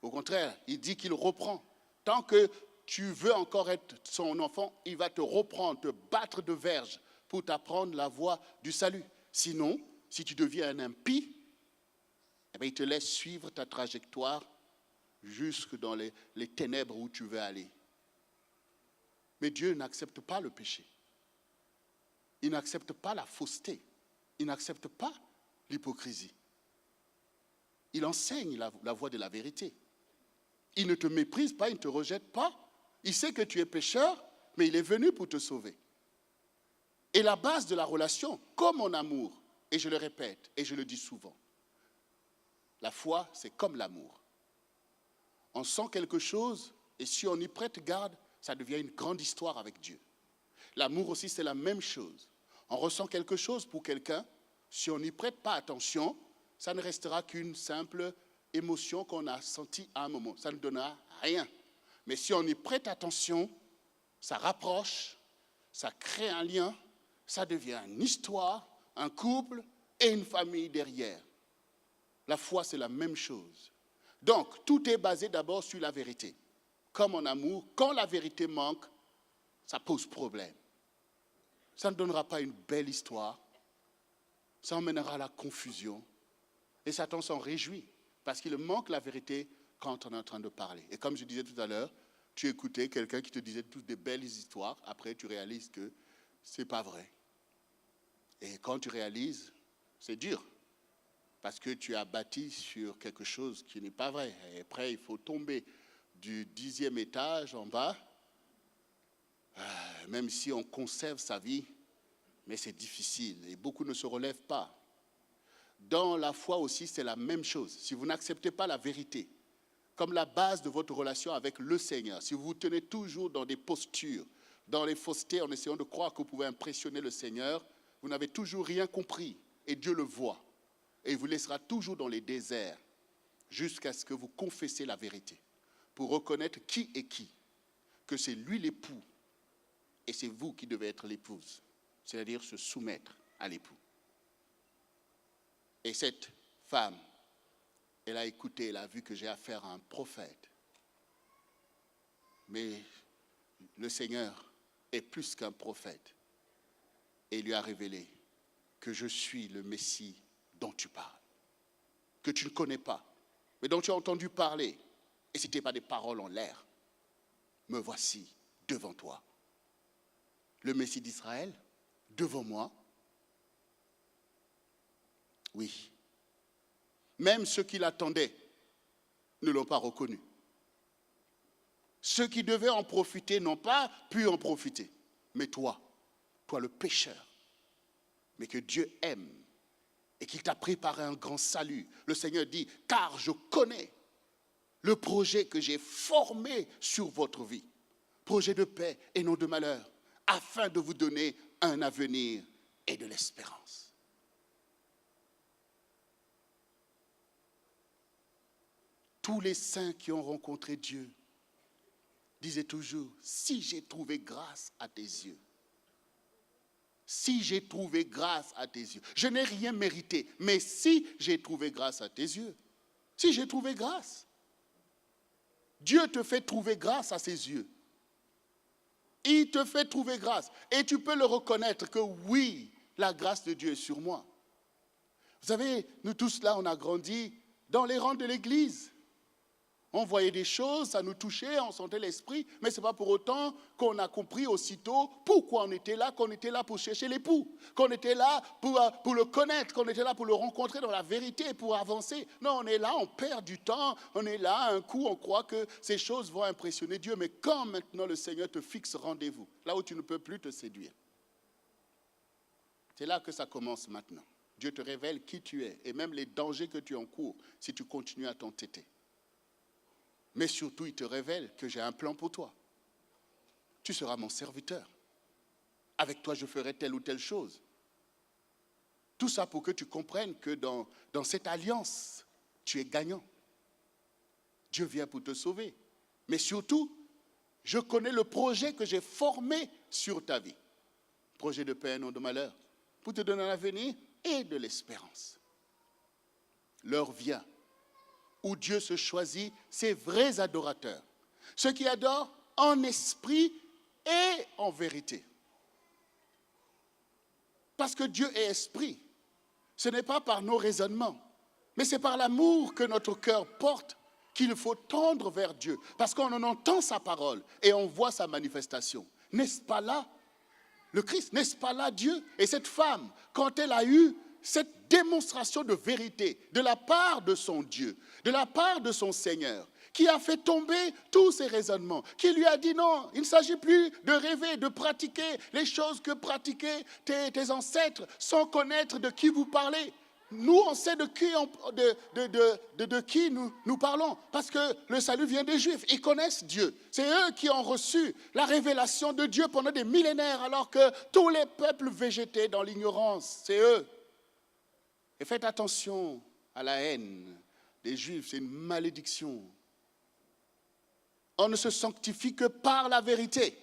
Au contraire, il dit qu'il reprend. Tant que tu veux encore être son enfant, il va te reprendre, te battre de verge pour t'apprendre la voie du salut. Sinon, si tu deviens un impie, eh bien, il te laisse suivre ta trajectoire jusque dans les ténèbres où tu veux aller. Mais Dieu n'accepte pas le péché. Il n'accepte pas la fausseté. Il n'accepte pas l'hypocrisie. Il enseigne la voie de la vérité. Il ne te méprise pas, il ne te rejette pas. Il sait que tu es pécheur, mais il est venu pour te sauver. Et la base de la relation, comme en amour, et je le répète, et je le dis souvent, la foi, c'est comme l'amour. On sent quelque chose, et si on y prête garde, ça devient une grande histoire avec Dieu. L'amour aussi, c'est la même chose. On ressent quelque chose pour quelqu'un, si on n'y prête pas attention, ça ne restera qu'une simple émotion qu'on a sentie à un moment. Ça ne donnera rien. Mais si on y prête attention, ça rapproche, ça crée un lien, ça devient une histoire, un couple et une famille derrière. La foi, c'est la même chose. Donc, tout est basé d'abord sur la vérité. Comme en amour, quand la vérité manque, ça pose problème. Ça ne donnera pas une belle histoire. Ça emmènera à la confusion. Et Satan s'en réjouit, parce qu'il manque la vérité quand on est en train de parler. Et comme je disais tout à l'heure, tu écoutais quelqu'un qui te disait toutes des belles histoires, après tu réalises que ce n'est pas vrai. Et quand tu réalises, c'est dur, parce que tu as bâti sur quelque chose qui n'est pas vrai. Et après, il faut tomber du 10e étage en bas, même si on conserve sa vie, mais c'est difficile et beaucoup ne se relèvent pas. Dans la foi aussi, c'est la même chose. Si vous n'acceptez pas la vérité, comme la base de votre relation avec le Seigneur, si vous vous tenez toujours dans des postures, dans les faussetés, en essayant de croire que vous pouvez impressionner le Seigneur, vous n'avez toujours rien compris, et Dieu le voit. Et il vous laissera toujours dans les déserts, jusqu'à ce que vous confessiez la vérité, pour reconnaître qui est qui, que c'est lui l'époux, et c'est vous qui devez être l'épouse, c'est-à-dire se soumettre à l'époux. Et cette femme, elle a écouté, elle a vu que j'ai affaire à un prophète. Mais le Seigneur est plus qu'un prophète. Et il lui a révélé que je suis le Messie dont tu parles, que tu ne connais pas, mais dont tu as entendu parler. Et ce n'était pas des paroles en l'air. Me voici devant toi. Le Messie d'Israël, devant moi. Oui. Même ceux qui l'attendaient ne l'ont pas reconnu. Ceux qui devaient en profiter n'ont pas pu en profiter. Mais toi le pécheur, mais que Dieu aime et qu'il t'a préparé un grand salut. Le Seigneur dit, car je connais le projet que j'ai formé sur votre vie. Projet de paix et non de malheur, afin de vous donner un avenir et de l'espérance. Tous les saints qui ont rencontré Dieu disaient toujours, si j'ai trouvé grâce à tes yeux, si j'ai trouvé grâce à tes yeux, je n'ai rien mérité, mais si j'ai trouvé grâce à tes yeux, si j'ai trouvé grâce, Dieu te fait trouver grâce à ses yeux. Il te fait trouver grâce. Et tu peux le reconnaître que oui, la grâce de Dieu est sur moi. Vous savez, nous tous là, on a grandi dans les rangs de l'église. On voyait des choses, ça nous touchait, on sentait l'esprit, mais ce n'est pas pour autant qu'on a compris aussitôt pourquoi on était là, qu'on était là pour chercher l'époux, qu'on était là pour le connaître, qu'on était là pour le rencontrer dans la vérité, pour avancer. Non, on est là, on perd du temps, on est là, un coup, on croit que ces choses vont impressionner Dieu, mais quand maintenant le Seigneur te fixe rendez-vous, là où tu ne peux plus te séduire, c'est là que ça commence maintenant. Dieu te révèle qui tu es et même les dangers que tu encours si tu continues à t'entêter. Mais surtout, il te révèle que j'ai un plan pour toi. Tu seras mon serviteur. Avec toi, je ferai telle ou telle chose. Tout ça pour que tu comprennes que dans cette alliance, tu es gagnant. Dieu vient pour te sauver. Mais surtout, je connais le projet que j'ai formé sur ta vie. Projet de paix et non de malheur. Pour te donner un avenir et de l'espérance. L'heure vient où Dieu se choisit ses vrais adorateurs. Ceux qui adorent en esprit et en vérité. Parce que Dieu est esprit. Ce n'est pas par nos raisonnements, mais c'est par l'amour que notre cœur porte qu'il faut tendre vers Dieu. Parce qu'on en entend sa parole et on voit sa manifestation. N'est-ce pas là le Christ? N'est-ce pas là Dieu? Et cette femme, quand elle a eu cette démonstration de vérité de la part de son Dieu, de la part de son Seigneur, qui a fait tomber tous ses raisonnements, qui lui a dit non, il ne s'agit plus de rêver, de pratiquer les choses que pratiquaient tes ancêtres sans connaître de qui vous parlez. Nous, on sait de qui nous parlons, parce que le salut vient des Juifs. Ils connaissent Dieu. C'est eux qui ont reçu la révélation de Dieu pendant des millénaires, alors que tous les peuples végétaient dans l'ignorance. C'est eux. Et faites attention à la haine des Juifs, c'est une malédiction. On ne se sanctifie que par la vérité.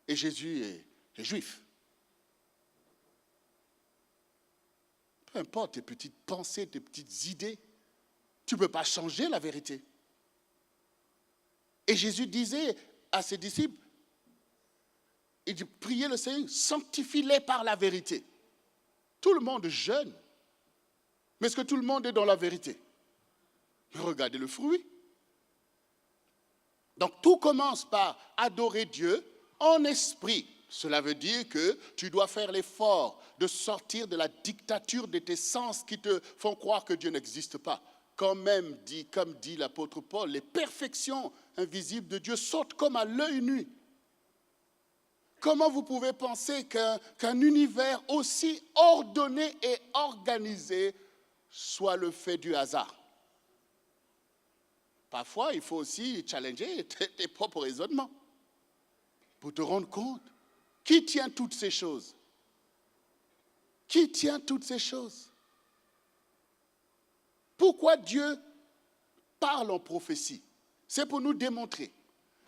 Et Jésus est juif. Peu importe tes petites pensées, tes petites idées, tu ne peux pas changer la vérité. Et Jésus disait à ses disciples, il dit, priez le Seigneur, sanctifie-les par la vérité. Tout le monde jeûne. Mais est-ce que tout le monde est dans la vérité? Regardez le fruit. Donc tout commence par adorer Dieu en esprit. Cela veut dire que tu dois faire l'effort de sortir de la dictature de tes sens qui te font croire que Dieu n'existe pas. Comme dit l'apôtre Paul, les perfections invisibles de Dieu sortent comme à l'œil nu. Comment vous pouvez penser qu'un univers aussi ordonné et organisé soit le fait du hasard? Parfois, il faut aussi challenger tes propres raisonnements pour te rendre compte. Qui tient toutes ces choses? Qui tient toutes ces choses? Pourquoi Dieu parle en prophétie? C'est pour nous démontrer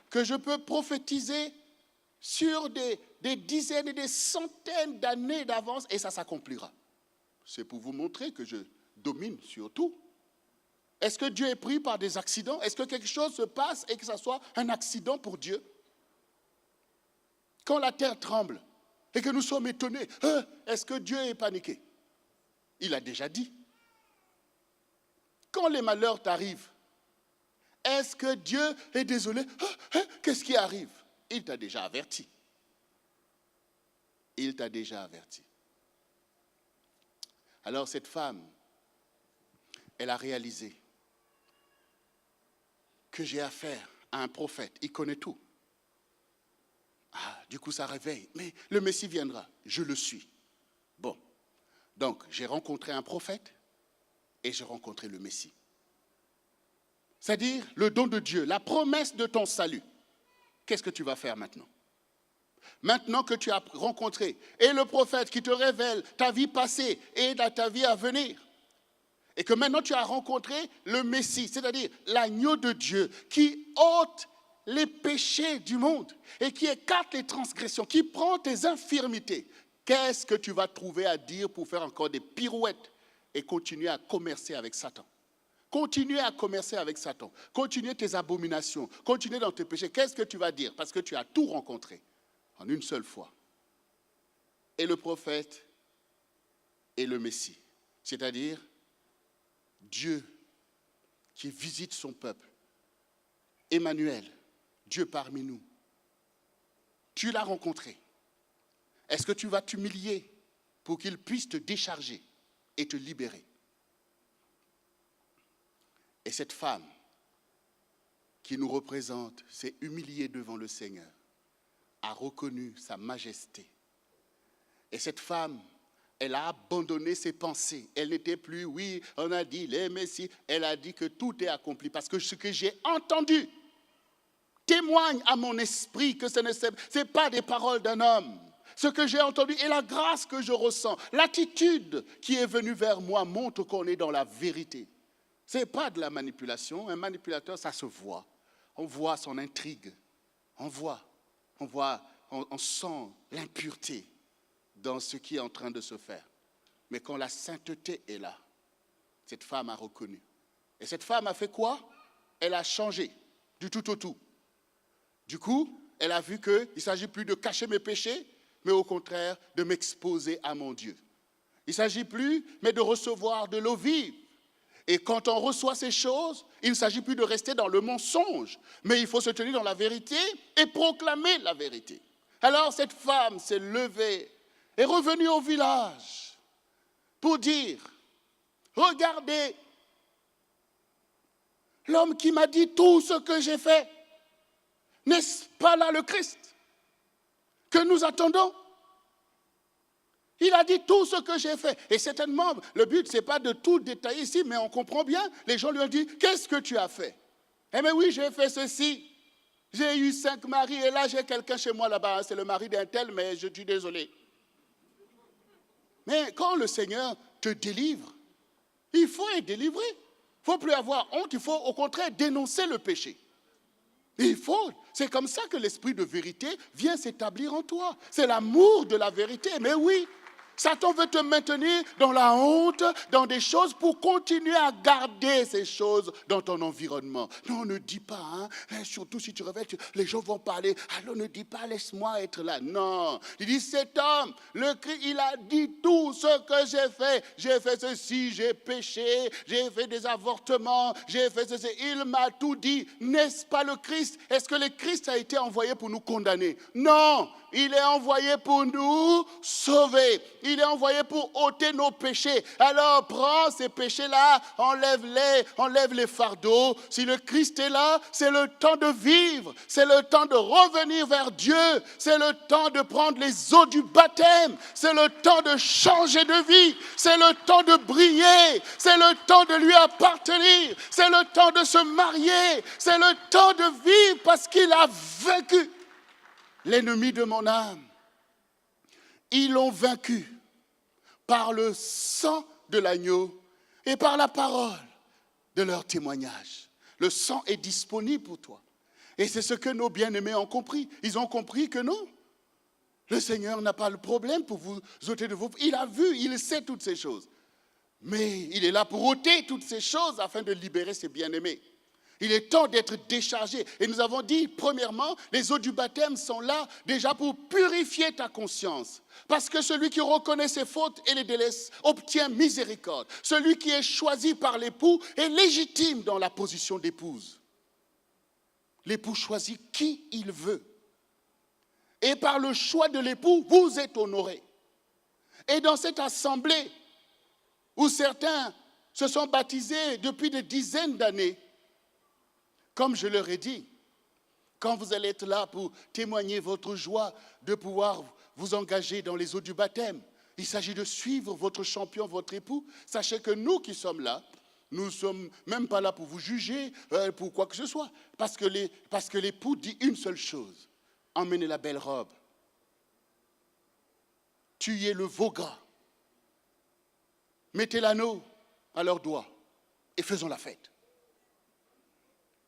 que je peux prophétiser sur des dizaines et des centaines d'années d'avance et ça s'accomplira. C'est pour vous montrer que je domine sur tout. Est-ce que Dieu est pris par des accidents? Est-ce que quelque chose se passe et que ça soit un accident pour Dieu? Quand la terre tremble et que nous sommes étonnés, est-ce que Dieu est paniqué? Il a déjà dit. Quand les malheurs t'arrivent, est-ce que Dieu est désolé? Qu'est-ce qui arrive? Il t'a déjà averti. Il t'a déjà averti. Alors cette femme, elle a réalisé que j'ai affaire à un prophète. Il connaît tout. Du coup, ça réveille. Mais le Messie viendra. Je le suis. Bon. Donc, j'ai rencontré un prophète et j'ai rencontré le Messie. C'est-à-dire le don de Dieu, la promesse de ton salut. Qu'est-ce que tu vas faire maintenant? Maintenant que tu as rencontré et le prophète qui te révèle ta vie passée et ta vie à venir, et que maintenant tu as rencontré le Messie, c'est-à-dire l'agneau de Dieu qui ôte les péchés du monde et qui écarte les transgressions, qui prend tes infirmités, qu'est-ce que tu vas trouver à dire pour faire encore des pirouettes et continuer à commercer avec Satan? Continuer à commercer avec Satan, continuer tes abominations, continuer dans tes péchés. Qu'est-ce que tu vas dire? Parce que tu as tout rencontré en une seule fois. Et le prophète et le Messie, c'est-à-dire Dieu qui visite son peuple. Emmanuel, Dieu parmi nous. Tu l'as rencontré. Est-ce que tu vas t'humilier pour qu'il puisse te décharger et te libérer? Et cette femme qui nous représente s'est humiliée devant le Seigneur, a reconnu sa majesté. Et cette femme, elle a abandonné ses pensées. Elle n'était plus, oui, on a dit les Messies. Elle a dit que tout est accompli. Parce que ce que j'ai entendu témoigne à mon esprit que ce n'est pas des paroles d'un homme. Ce que j'ai entendu et la grâce que je ressens, l'attitude qui est venue vers moi montre qu'on est dans la vérité. Ce n'est pas de la manipulation. Un manipulateur, ça se voit. On voit son intrigue. On sent l'impureté dans ce qui est en train de se faire. Mais quand la sainteté est là, cette femme a reconnu. Et cette femme a fait quoi? Elle a changé du tout au tout. Du coup, elle a vu qu'il ne s'agit plus de cacher mes péchés, mais au contraire de m'exposer à mon Dieu. Il ne s'agit plus, mais de recevoir de l'eau vive. Et quand on reçoit ces choses, il ne s'agit plus de rester dans le mensonge, mais il faut se tenir dans la vérité et proclamer la vérité. Alors cette femme s'est levée et revenue au village pour dire, regardez, l'homme qui m'a dit tout ce que j'ai fait, n'est-ce pas là le Christ que nous attendons? Il a dit tout ce que j'ai fait. Et certainement, le but, ce n'est pas de tout détailler ici, mais on comprend bien. Les gens lui ont dit, qu'est-ce que tu as fait? Eh bien oui, j'ai fait ceci. J'ai eu 5 maris et là, j'ai quelqu'un chez moi là-bas. C'est le mari d'un tel, mais je suis désolé. Mais quand le Seigneur te délivre, il faut être délivré. Il ne faut plus avoir honte, il faut au contraire dénoncer le péché. C'est comme ça que l'esprit de vérité vient s'établir en toi. C'est l'amour de la vérité, mais oui. Satan veut te maintenir dans la honte, dans des choses pour continuer à garder ces choses dans ton environnement. Non, ne dis pas, surtout si tu réveilles, les gens vont parler. Alors ne dis pas, laisse-moi être là. Non, il dit, cet homme, le Christ, il a dit tout ce que j'ai fait. J'ai fait ceci, j'ai péché, j'ai fait des avortements, j'ai fait ceci. Il m'a tout dit. N'est-ce pas le Christ? Est-ce que le Christ a été envoyé pour nous condamner? Non, il est envoyé pour nous sauver. Il est envoyé pour ôter nos péchés. Alors prends ces péchés-là, enlève les fardeaux. Si le Christ est là, c'est le temps de vivre. C'est le temps de revenir vers Dieu. C'est le temps de prendre les eaux du baptême. C'est le temps de changer de vie. C'est le temps de briller. C'est le temps de lui appartenir. C'est le temps de se marier. C'est le temps de vivre parce qu'il a vaincu l'ennemi de mon âme. Ils l'ont vaincu par le sang de l'agneau et par la parole de leur témoignage. Le sang est disponible pour toi. Et c'est ce que nos bien-aimés ont compris. Ils ont compris que non, le Seigneur n'a pas le problème pour vous ôter de vos... Il a vu, il sait toutes ces choses. Mais il est là pour ôter toutes ces choses afin de libérer ses bien-aimés. Il est temps d'être déchargé. Et nous avons dit, premièrement, les eaux du baptême sont là déjà pour purifier ta conscience. Parce que celui qui reconnaît ses fautes et les délaisse obtient miséricorde. Celui qui est choisi par l'époux est légitime dans la position d'épouse. L'époux choisit qui il veut. Et par le choix de l'époux, vous êtes honorés. Et dans cette assemblée où certains se sont baptisés depuis des dizaines d'années, comme je leur ai dit, quand vous allez être là pour témoigner votre joie de pouvoir vous engager dans les eaux du baptême, il s'agit de suivre votre champion, votre époux. Sachez que nous qui sommes là, nous ne sommes même pas là pour vous juger, pour quoi que ce soit. Parce que l'époux dit une seule chose, emmenez la belle robe, tuez le veau gras, mettez l'anneau à leurs doigts et faisons la fête.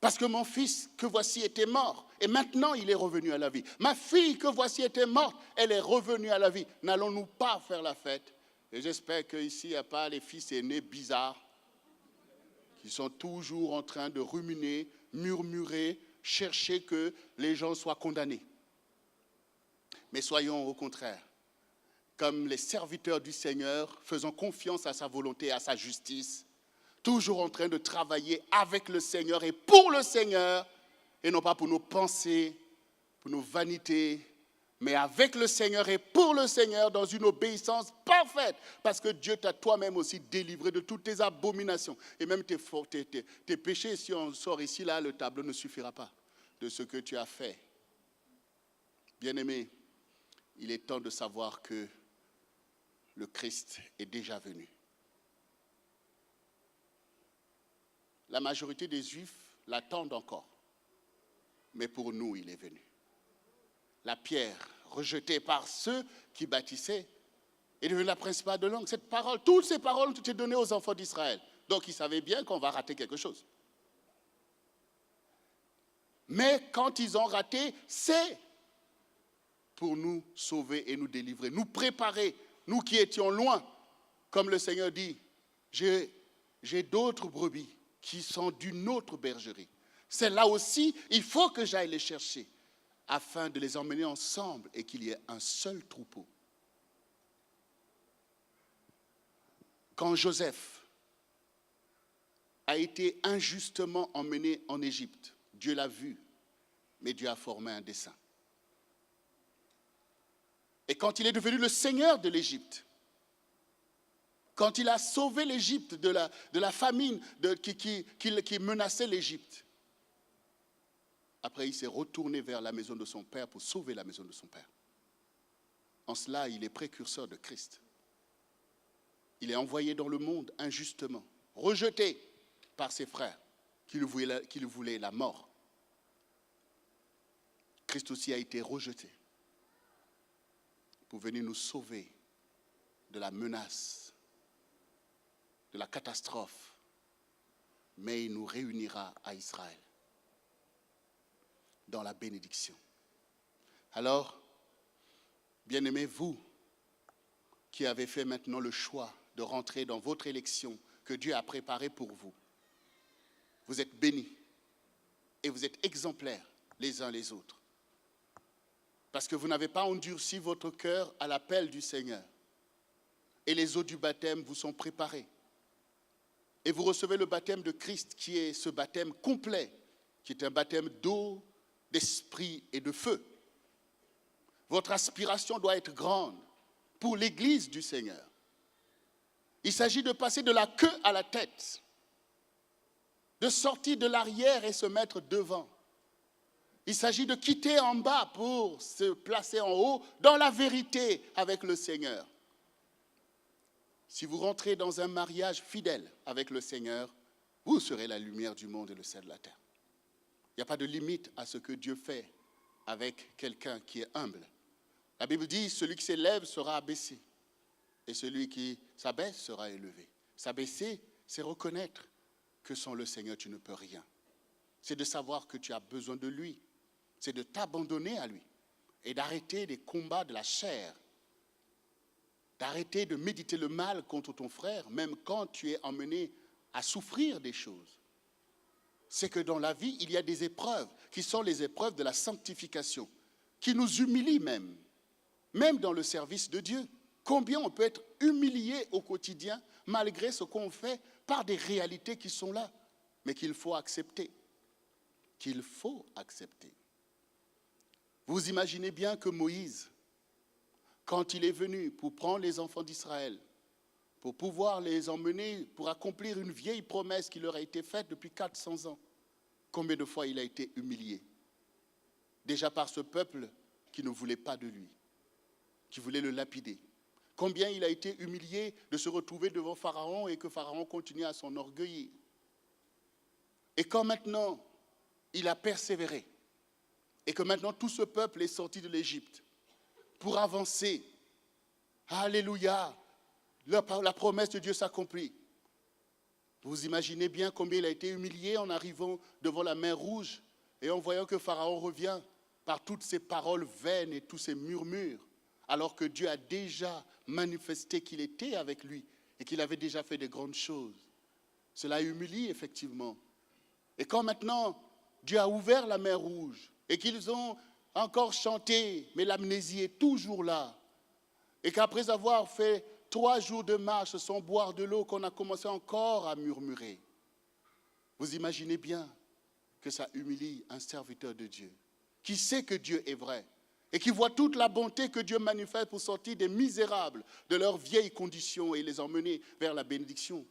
Parce que mon fils que voici était mort et maintenant il est revenu à la vie. Ma fille que voici était morte, elle est revenue à la vie. N'allons-nous pas faire la fête? Et j'espère qu'ici il n'y a pas les fils aînés bizarres qui sont toujours en train de ruminer, murmurer, chercher que les gens soient condamnés. Mais soyons au contraire, comme les serviteurs du Seigneur, faisant confiance à sa volonté, à sa justice, toujours en train de travailler avec le Seigneur et pour le Seigneur, et non pas pour nos pensées, pour nos vanités, mais avec le Seigneur et pour le Seigneur dans une obéissance parfaite, parce que Dieu t'a toi-même aussi délivré de toutes tes abominations et même tes péchés. Si on sort ici, là, le tableau ne suffira pas de ce que tu as fait. Bien-aimé, il est temps de savoir que le Christ est déjà venu. La majorité des Juifs l'attendent encore. Mais pour nous, il est venu. La pierre rejetée par ceux qui bâtissaient est devenue la principale de langue. Cette parole, toutes ces paroles ont été données aux enfants d'Israël. Donc, ils savaient bien qu'on va rater quelque chose. Mais quand ils ont raté, c'est pour nous sauver et nous délivrer, nous préparer, nous qui étions loin. Comme le Seigneur dit, j'ai d'autres brebis qui sont d'une autre bergerie. C'est là aussi, il faut que j'aille les chercher afin de les emmener ensemble et qu'il y ait un seul troupeau. Quand Joseph a été injustement emmené en Égypte, Dieu l'a vu, mais Dieu a formé un dessein. Et quand il est devenu le seigneur de l'Égypte, quand il a sauvé l'Égypte de la famine qui menaçait l'Égypte, après il s'est retourné vers la maison de son père pour sauver la maison de son père. En cela, il est précurseur de Christ. Il est envoyé dans le monde injustement, rejeté par ses frères qui lui voulaient la mort. Christ aussi a été rejeté pour venir nous sauver de la menace, de la catastrophe, mais il nous réunira à Israël dans la bénédiction. Alors, bien-aimés, vous qui avez fait maintenant le choix de rentrer dans votre élection que Dieu a préparée pour vous, vous êtes bénis et vous êtes exemplaires les uns les autres. Parce que vous n'avez pas endurci votre cœur à l'appel du Seigneur. Et les eaux du baptême vous sont préparées. Et vous recevez le baptême de Christ qui est ce baptême complet, qui est un baptême d'eau, d'esprit et de feu. Votre aspiration doit être grande pour l'Église du Seigneur. Il s'agit de passer de la queue à la tête, de sortir de l'arrière et se mettre devant. Il s'agit de quitter en bas pour se placer en haut dans la vérité avec le Seigneur. Si vous rentrez dans un mariage fidèle avec le Seigneur, vous serez la lumière du monde et le sel de la terre. Il n'y a pas de limite à ce que Dieu fait avec quelqu'un qui est humble. La Bible dit, celui qui s'élève sera abaissé et celui qui s'abaisse sera élevé. S'abaisser, c'est reconnaître que sans le Seigneur, tu ne peux rien. C'est de savoir que tu as besoin de lui. C'est de t'abandonner à lui et d'arrêter les combats de la chair. D'arrêter de méditer le mal contre ton frère, même quand tu es emmené à souffrir des choses. C'est que dans la vie, il y a des épreuves qui sont les épreuves de la sanctification, qui nous humilient même dans le service de Dieu. Combien on peut être humilié au quotidien malgré ce qu'on fait par des réalités qui sont là, mais qu'il faut accepter. Qu'il faut accepter. Vous imaginez bien que Moïse, quand il est venu pour prendre les enfants d'Israël, pour pouvoir les emmener, pour accomplir une vieille promesse qui leur a été faite depuis 400 ans, combien de fois il a été humilié? Déjà par ce peuple qui ne voulait pas de lui, qui voulait le lapider. Combien il a été humilié de se retrouver devant Pharaon et que Pharaon continue à s'enorgueillir. Et quand maintenant il a persévéré et que maintenant tout ce peuple est sorti de l'Égypte pour avancer, alléluia, la promesse de Dieu s'accomplit. Vous imaginez bien combien il a été humilié en arrivant devant la mer Rouge et en voyant que Pharaon revient par toutes ces paroles vaines et tous ces murmures, alors que Dieu a déjà manifesté qu'il était avec lui et qu'il avait déjà fait de grandes choses. Cela humilie effectivement. Et quand maintenant Dieu a ouvert la mer Rouge et qu'ils ont encore chanté, mais l'amnésie est toujours là, et qu'après avoir fait 3 jours de marche sans boire de l'eau, qu'on a commencé encore à murmurer. Vous imaginez bien que ça humilie un serviteur de Dieu, qui sait que Dieu est vrai, et qui voit toute la bonté que Dieu manifeste pour sortir des misérables de leurs vieilles conditions et les emmener vers la bénédiction.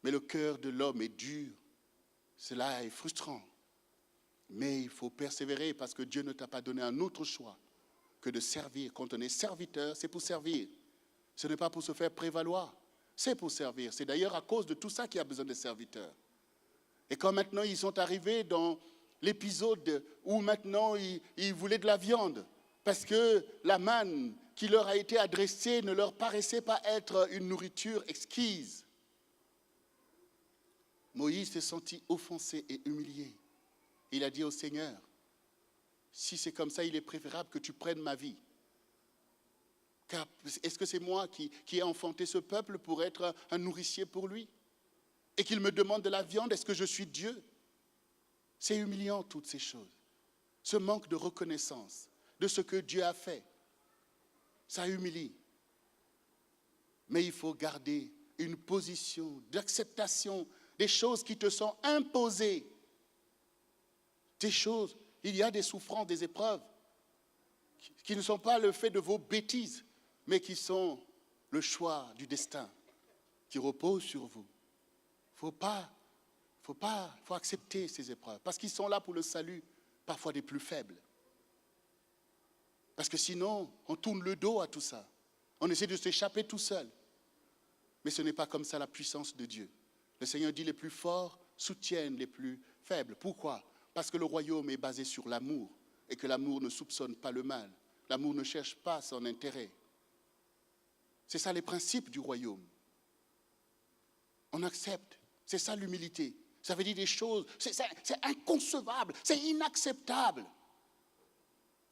Mais le cœur de l'homme est dur. Cela est frustrant. Mais il faut persévérer parce que Dieu ne t'a pas donné un autre choix que de servir. Quand on est serviteur, c'est pour servir. Ce n'est pas pour se faire prévaloir, c'est pour servir. C'est d'ailleurs à cause de tout ça qu'il y a besoin de serviteurs. Et quand maintenant ils sont arrivés dans l'épisode où maintenant ils voulaient de la viande, parce que la manne qui leur a été adressée ne leur paraissait pas être une nourriture exquise. Moïse s'est senti offensé et humilié. Il a dit au Seigneur, si c'est comme ça, il est préférable que tu prennes ma vie. Car est-ce que c'est moi qui ai enfanté ce peuple pour être un nourricier pour lui? Et qu'il me demande de la viande, est-ce que je suis Dieu? C'est humiliant toutes ces choses. Ce manque de reconnaissance de ce que Dieu a fait, ça humilie. Mais il faut garder une position d'acceptation des choses qui te sont imposées. Des choses, il y a des souffrances, des épreuves qui ne sont pas le fait de vos bêtises, mais qui sont le choix du destin qui repose sur vous. Il faut accepter ces épreuves parce qu'ils sont là pour le salut, parfois des plus faibles. Parce que sinon, on tourne le dos à tout ça. On essaie de s'échapper tout seul. Mais ce n'est pas comme ça la puissance de Dieu. Le Seigneur dit les plus forts soutiennent les plus faibles. Pourquoi? Parce que le royaume est basé sur l'amour et que l'amour ne soupçonne pas le mal. L'amour ne cherche pas son intérêt. C'est ça les principes du royaume. On accepte. C'est ça l'humilité. Ça veut dire des choses, c'est inconcevable, c'est inacceptable.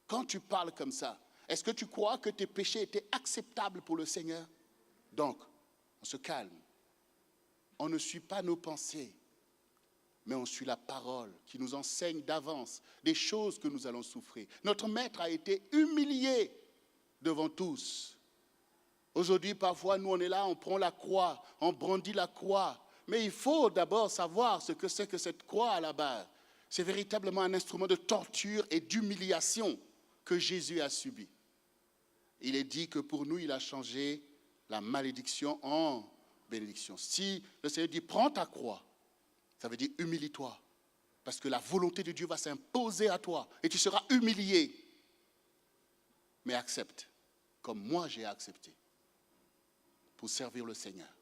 Quand tu parles comme ça, est-ce que tu crois que tes péchés étaient acceptables pour le Seigneur? Donc, on se calme. On ne suit pas nos pensées, mais on suit la parole qui nous enseigne d'avance des choses que nous allons souffrir. Notre maître a été humilié devant tous. Aujourd'hui, parfois, nous, on est là, on prend la croix, on brandit la croix. Mais il faut d'abord savoir ce que c'est que cette croix à la base. C'est véritablement un instrument de torture et d'humiliation que Jésus a subi. il est dit que pour nous, il a changé la malédiction en bénédiction. Si le Seigneur dit, prends ta croix, ça veut dire humilie-toi. Parce que la volonté de Dieu va s'imposer à toi et tu seras humilié. Mais accepte, comme moi j'ai accepté, pour servir le Seigneur.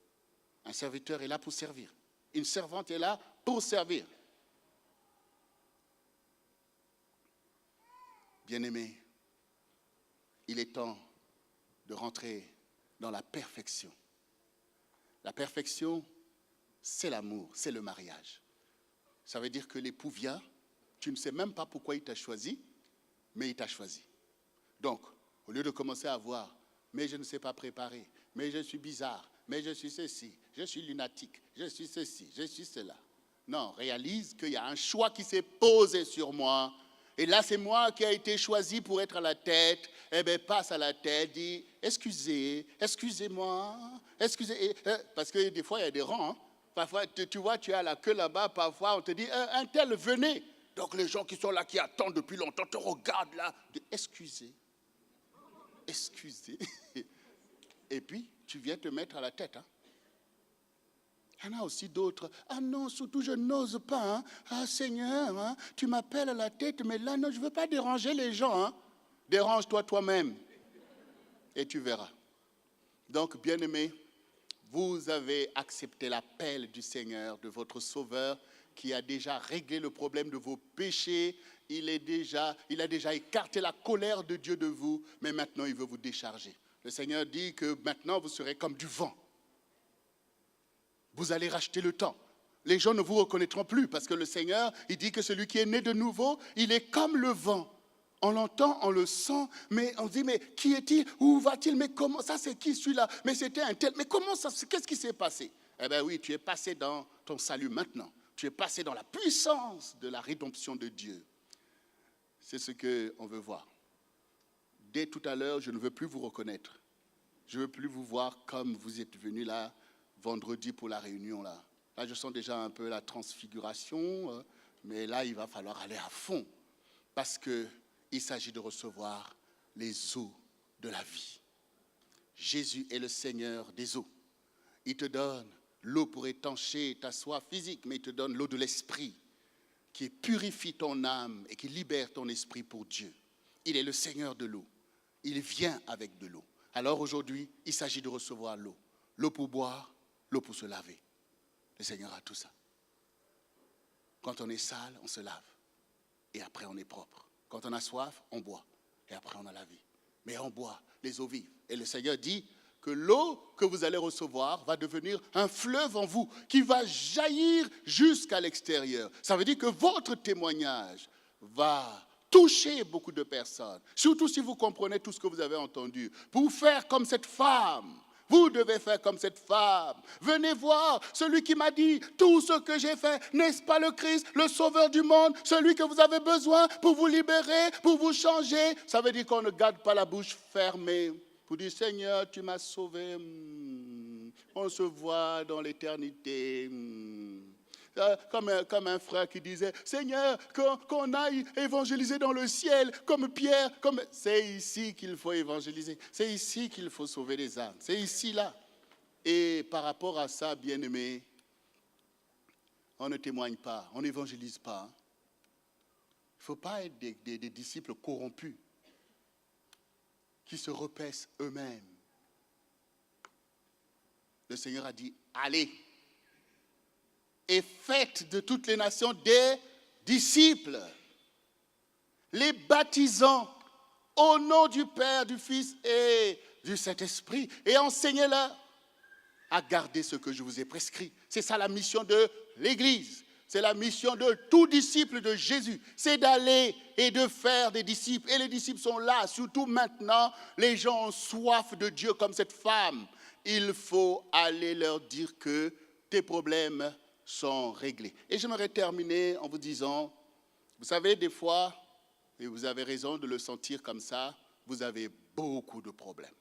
Un serviteur est là pour servir. Une servante est là pour servir. Bien-aimé, il est temps de rentrer dans la perfection. La perfection, c'est l'amour, c'est le mariage. Ça veut dire que l'époux vient, tu ne sais même pas pourquoi il t'a choisi, mais il t'a choisi. Donc, au lieu de commencer à voir, mais je ne sais pas préparer, mais je suis bizarre, mais je suis ceci, je suis lunatique, je suis ceci, je suis cela. Non, réalise qu'il y a un choix qui s'est posé sur moi. Et là, c'est moi qui ai été choisi pour être à la tête. Eh bien, passe à la tête, dis, excusez-moi, excusez. Parce que des fois, il y a des rangs. Hein. Parfois, tu vois, tu es à la queue là-bas, parfois, on te dit, un tel, venez. Donc, les gens qui sont là, qui attendent depuis longtemps, te regardent là. Excusez. Et puis, tu viens te mettre à la tête. Hein. Il y en a aussi d'autres. Ah non, surtout je n'ose pas. Hein. Ah Seigneur, hein, tu m'appelles à la tête, mais là, non, je ne veux pas déranger les gens. Hein. Dérange-toi toi-même. Et tu verras. Donc, bien-aimés, vous avez accepté l'appel du Seigneur, de votre Sauveur, qui a déjà réglé le problème de vos péchés. Il a déjà écarté la colère de Dieu de vous, mais maintenant, il veut vous décharger. Le Seigneur dit que maintenant, vous serez comme du vent. Vous allez racheter le temps. Les gens ne vous reconnaîtront plus parce que le Seigneur, il dit que celui qui est né de nouveau, il est comme le vent. On l'entend, on le sent, mais on se dit, mais qui est-il? Où va-t-il? Mais comment? Ça, c'est qui celui-là? Mais c'était un tel. Mais comment ça? Qu'est-ce qui s'est passé? Eh bien oui, tu es passé dans ton salut maintenant. Tu es passé dans la puissance de la rédemption de Dieu. C'est ce qu'on veut voir. Dès tout à l'heure, je ne veux plus vous reconnaître. Je ne veux plus vous voir comme vous êtes venus là, vendredi pour la réunion là. Là, je sens déjà un peu la transfiguration, mais là, il va falloir aller à fond parce qu'il s'agit de recevoir les eaux de la vie. Jésus est le Seigneur des eaux. Il te donne l'eau pour étancher ta soif physique, mais il te donne l'eau de l'esprit qui purifie ton âme et qui libère ton esprit pour Dieu. Il est le Seigneur de l'eau. Il vient avec de l'eau. Alors aujourd'hui, il s'agit de recevoir l'eau. L'eau pour boire, l'eau pour se laver. Le Seigneur a tout ça. Quand on est sale, on se lave. Et après, on est propre. Quand on a soif, on boit. Et après, on a la vie. Mais on boit les eaux vives. Et le Seigneur dit que l'eau que vous allez recevoir va devenir un fleuve en vous qui va jaillir jusqu'à l'extérieur. Ça veut dire que votre témoignage va toucher beaucoup de personnes. Surtout si vous comprenez tout ce que vous avez entendu. Pour faire comme cette femme. Vous devez faire comme cette femme. Venez voir celui qui m'a dit tout ce que j'ai fait. N'est-ce pas le Christ, le Sauveur du monde, celui que vous avez besoin pour vous libérer, pour vous changer. Ça veut dire qu'on ne garde pas la bouche fermée. Pour dire, Seigneur, tu m'as sauvé. On se voit dans l'éternité. Comme un frère qui disait, Seigneur, qu'on aille évangéliser dans le ciel, comme Pierre, c'est ici qu'il faut évangéliser, c'est ici qu'il faut sauver les âmes, c'est ici, là. Et par rapport à ça, bien-aimés, on ne témoigne pas, on n'évangélise pas. Il ne faut pas être des disciples corrompus, qui se repaissent eux-mêmes. Le Seigneur a dit, allez, et faites de toutes les nations des disciples, les baptisant au nom du Père, du Fils et du Saint-Esprit, et enseignez-leur à garder ce que je vous ai prescrit. C'est ça la mission de l'Église. C'est la mission de tout disciple de Jésus. C'est d'aller et de faire des disciples. Et les disciples sont là, surtout maintenant. Les gens ont soif de Dieu comme cette femme. Il faut aller leur dire que tes problèmes sont réglés. Et j'aimerais terminer en vous disant, vous savez, des fois, et vous avez raison de le sentir comme ça, vous avez beaucoup de problèmes.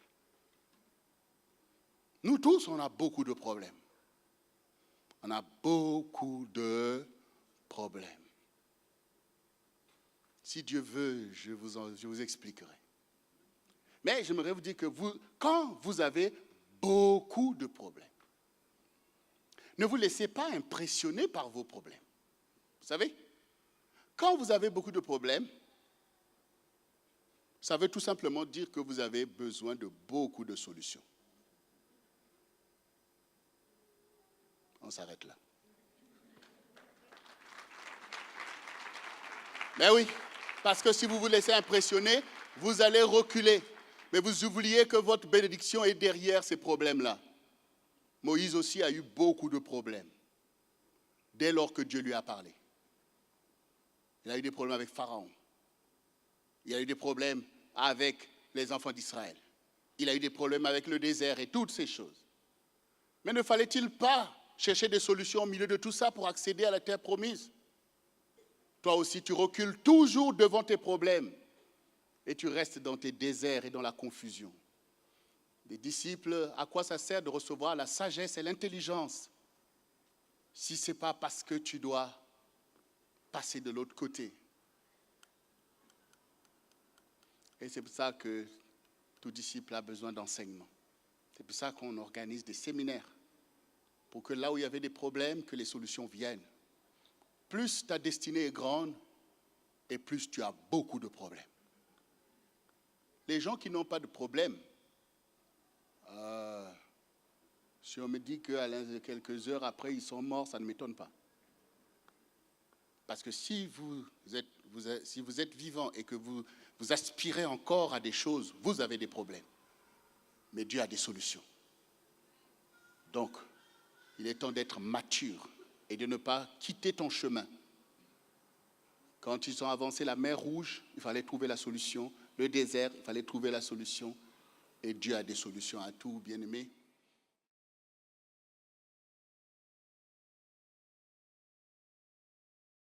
Nous tous, on a beaucoup de problèmes. On a beaucoup de problèmes. Si Dieu veut, je vous expliquerai. Mais j'aimerais vous dire que quand vous avez beaucoup de problèmes, ne vous laissez pas impressionner par vos problèmes. Vous savez, quand vous avez beaucoup de problèmes, ça veut tout simplement dire que vous avez besoin de beaucoup de solutions. On s'arrête là. Mais oui, parce que si vous vous laissez impressionner, vous allez reculer. Mais vous oubliez que votre bénédiction est derrière ces problèmes-là. Moïse aussi a eu beaucoup de problèmes dès lors que Dieu lui a parlé. Il a eu des problèmes avec Pharaon. Il a eu des problèmes avec les enfants d'Israël. Il a eu des problèmes avec le désert et toutes ces choses. Mais ne fallait-il pas chercher des solutions au milieu de tout ça pour accéder à la terre promise? Toi aussi, tu recules toujours devant tes problèmes et tu restes dans tes déserts et dans la confusion. Les disciples, à quoi ça sert de recevoir la sagesse et l'intelligence si ce n'est pas parce que tu dois passer de l'autre côté? Et c'est pour ça que tout disciple a besoin d'enseignement. C'est pour ça qu'on organise des séminaires, pour que là où il y avait des problèmes, que les solutions viennent. Plus ta destinée est grande, et plus tu as beaucoup de problèmes. Les gens qui n'ont pas de problème, si on me dit qu'à quelques heures après ils sont morts, ça ne m'étonne pas. Parce que si vous êtes vivant et que vous aspirez encore à des choses, vous avez des problèmes. Mais Dieu a des solutions. Donc, il est temps d'être mature et de ne pas quitter ton chemin. Quand ils ont avancé la mer Rouge, il fallait trouver la solution. Le désert, il fallait trouver la solution. Et Dieu a des solutions à tout, bien-aimé.